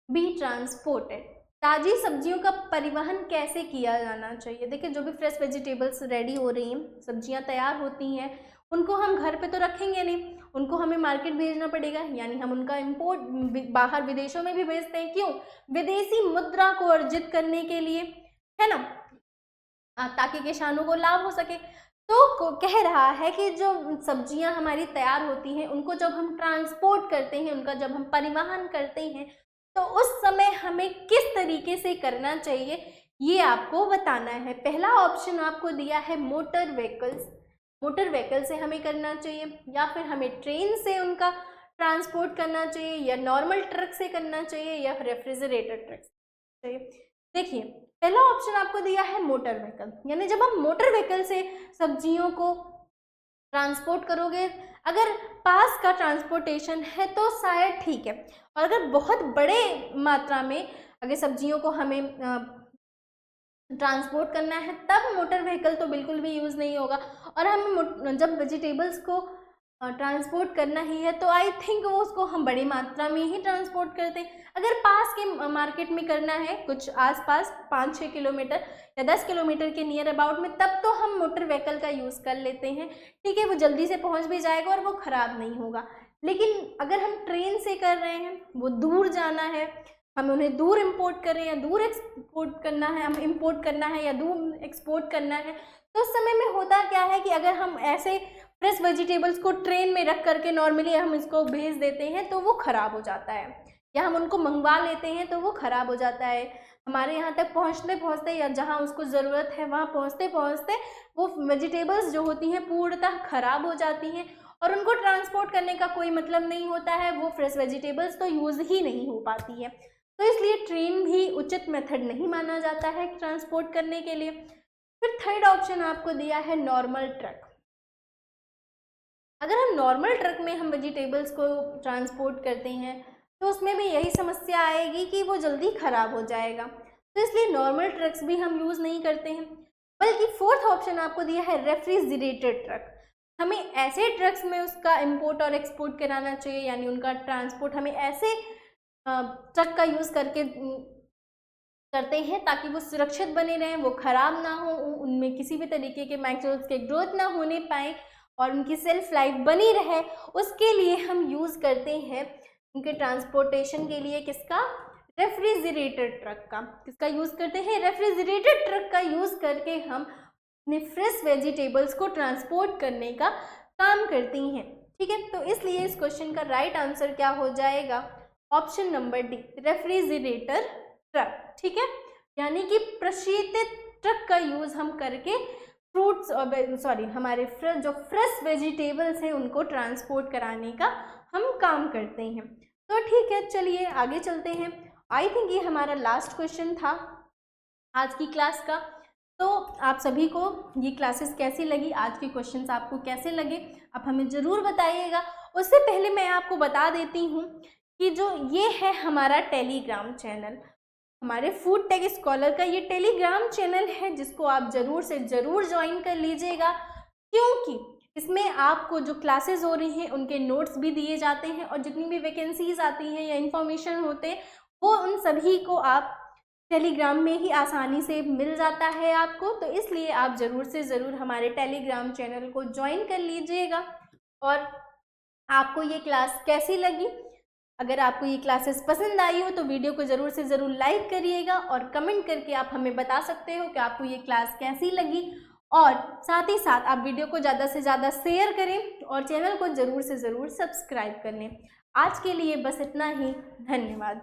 be transported. ताज़ी सब्जियों का परिवहन कैसे किया जाना चाहिए। देखिए, जो भी फ्रेश वेजिटेबल्स रेडी हो रही हैं, सब्जियां तैयार होती हैं, उनको हम घर पे तो रखेंगे नहीं, उनको हमें मार्केट भेजना पड़ेगा, यानी हम उनका इंपोर्ट बाहर विदेशों में भी भेजते हैं। क्यों? विदेशी मुद्रा को अर्जित करने के लिए, है ना, ताकि किसानों को लाभ हो सके। तो कह रहा है कि जो सब्जियां हमारी तैयार होती हैं, उनको जब हम ट्रांसपोर्ट करते हैं, उनका जब हम परिवहन करते हैं, तो उस समय हमें किस तरीके से करना चाहिए, ये आपको बताना है। पहला ऑप्शन आपको दिया है मोटर व्हीकल्स। मोटर व्हीकल से हमें करना चाहिए, या फिर हमें ट्रेन से उनका ट्रांसपोर्ट करना चाहिए, या नॉर्मल ट्रक से करना चाहिए, या रेफ्रिजरेटर ट्रक से चाहिए। देखिए, पहला ऑप्शन आपको दिया है मोटर व्हीकल, यानी जब हम मोटर व्हीकल से सब्जियों को ट्रांसपोर्ट करोगे, अगर पास का ट्रांसपोर्टेशन है तो शायद ठीक है, और अगर बहुत बड़े मात्रा में अगर सब्जियों को हमें ट्रांसपोर्ट करना है, तब मोटर व्हीकल तो बिल्कुल भी यूज़ नहीं होगा। और हम जब वेजिटेबल्स को ट्रांसपोर्ट करना ही है, तो आई थिंक वो उसको हम बड़ी मात्रा में ही ट्रांसपोर्ट करते हैं। अगर पास के मार्केट में करना है, कुछ आसपास 5-6 किलोमीटर या 10 किलोमीटर के नियर अबाउट में, तब तो हम मोटर व्हीकल का यूज़ कर लेते हैं। ठीक है, वो जल्दी से पहुंच भी जाएगा और वो ख़राब नहीं होगा। लेकिन अगर हम ट्रेन से कर रहे हैं, वो दूर जाना है, हमें उन्हें दूर इंपोर्ट कर रहे हैं, या दूर एक्सपोर्ट करना है, हम इंपोर्ट करना है या दूर एक्सपोर्ट करना है, तो उस समय में होता क्या है कि अगर हम ऐसे फ्रेश वेजिटेबल्स को ट्रेन में रख करके नॉर्मली हम इसको भेज देते हैं, तो वो ख़राब हो जाता है, या हम उनको मंगवा लेते हैं तो वो ख़राब हो जाता है। हमारे यहाँ तक पहुँचते पहुँचते, या जहाँ उसको ज़रूरत है वहाँ पहुँचते पहुँचते वो वेजिटेबल्स जो होती हैं पूर्णतः ख़राब हो जाती हैं, और उनको ट्रांसपोर्ट करने का कोई मतलब नहीं होता है, वो फ्रेश वेजिटेबल्स तो यूज़ ही नहीं हो पाती है। तो इसलिए ट्रेन भी उचित मेथड नहीं माना जाता है ट्रांसपोर्ट करने के लिए। फिर थर्ड ऑप्शन आपको दिया है नॉर्मल ट्रक। अगर हम नॉर्मल ट्रक में हम वेजिटेबल्स को ट्रांसपोर्ट करते हैं, तो उसमें भी यही समस्या आएगी कि वो जल्दी ख़राब हो जाएगा, तो इसलिए नॉर्मल ट्रक्स भी हम यूज़ नहीं करते हैं। बल्कि फोर्थ ऑप्शन आपको दिया है रेफ्रिजरेटेड ट्रक। हमें ऐसे ट्रक्स में उसका इंपोर्ट और एक्सपोर्ट कराना चाहिए, यानी उनका ट्रांसपोर्ट हमें ऐसे ट्रक का यूज़ करके करते हैं ताकि वो सुरक्षित बने रहें, वो ख़राब ना हो, उनमें किसी भी तरीके के माइक्रोब्स के ग्रोथ ना होने पाए, और उनकी सेल्फ लाइफ बनी रहे। उसके लिए हम यूज़ करते हैं उनके ट्रांसपोर्टेशन के लिए किसका? रेफ्रिजरेटेड ट्रक का। किसका यूज़ करते हैं? रेफ्रिजरेटेड ट्रक का यूज़ करके हम अपने फ्रेश वेजिटेबल्स को ट्रांसपोर्ट करने का काम करती हैं। ठीक है, तो इसलिए इस क्वेश्चन का राइट आंसर क्या हो जाएगा? Option number D, refrigerator truck. ठीक है, यानी कि प्रशीतित ट्रक का यूज़ हम करके फ्रूट्स हमारे जो फ्रेश वेजिटेबल्स हैं उनको ट्रांसपोर्ट कराने का हम काम करते हैं। तो ठीक है, चलिए आगे चलते हैं। आई थिंक ये हमारा लास्ट क्वेश्चन था आज की क्लास का। तो आप सभी को ये क्लासेस कैसी लगी, आज के क्वेश्चंस आपको कैसे लगे, आप हमें ज़रूर बताइएगा। उससे पहले मैं आपको बता देती हूँ कि जो ये है हमारा टेलीग्राम चैनल, हमारे फूड टेक स्कॉलर का ये टेलीग्राम चैनल है, जिसको आप ज़रूर से ज़रूर ज्वाइन कर लीजिएगा, क्योंकि इसमें आपको जो क्लासेस हो रही हैं उनके नोट्स भी दिए जाते हैं, और जितनी भी वैकेंसीज आती हैं या इन्फॉर्मेशन होते हैं वो उन सभी को आप टेलीग्राम में ही आसानी से मिल जाता है आपको। तो इसलिए आप ज़रूर से ज़रूर हमारे टेलीग्राम चैनल को ज्वाइन कर लीजिएगा। और आपको ये क्लास कैसी लगी, अगर आपको ये क्लासेस पसंद आई हो तो वीडियो को ज़रूर से ज़रूर लाइक करिएगा, और कमेंट करके आप हमें बता सकते हो कि आपको ये क्लास कैसी लगी। और साथ ही साथ आप वीडियो को ज़्यादा से ज़्यादा शेयर करें और चैनल को ज़रूर से ज़रूर सब्सक्राइब कर लें। आज के लिए बस इतना ही। धन्यवाद।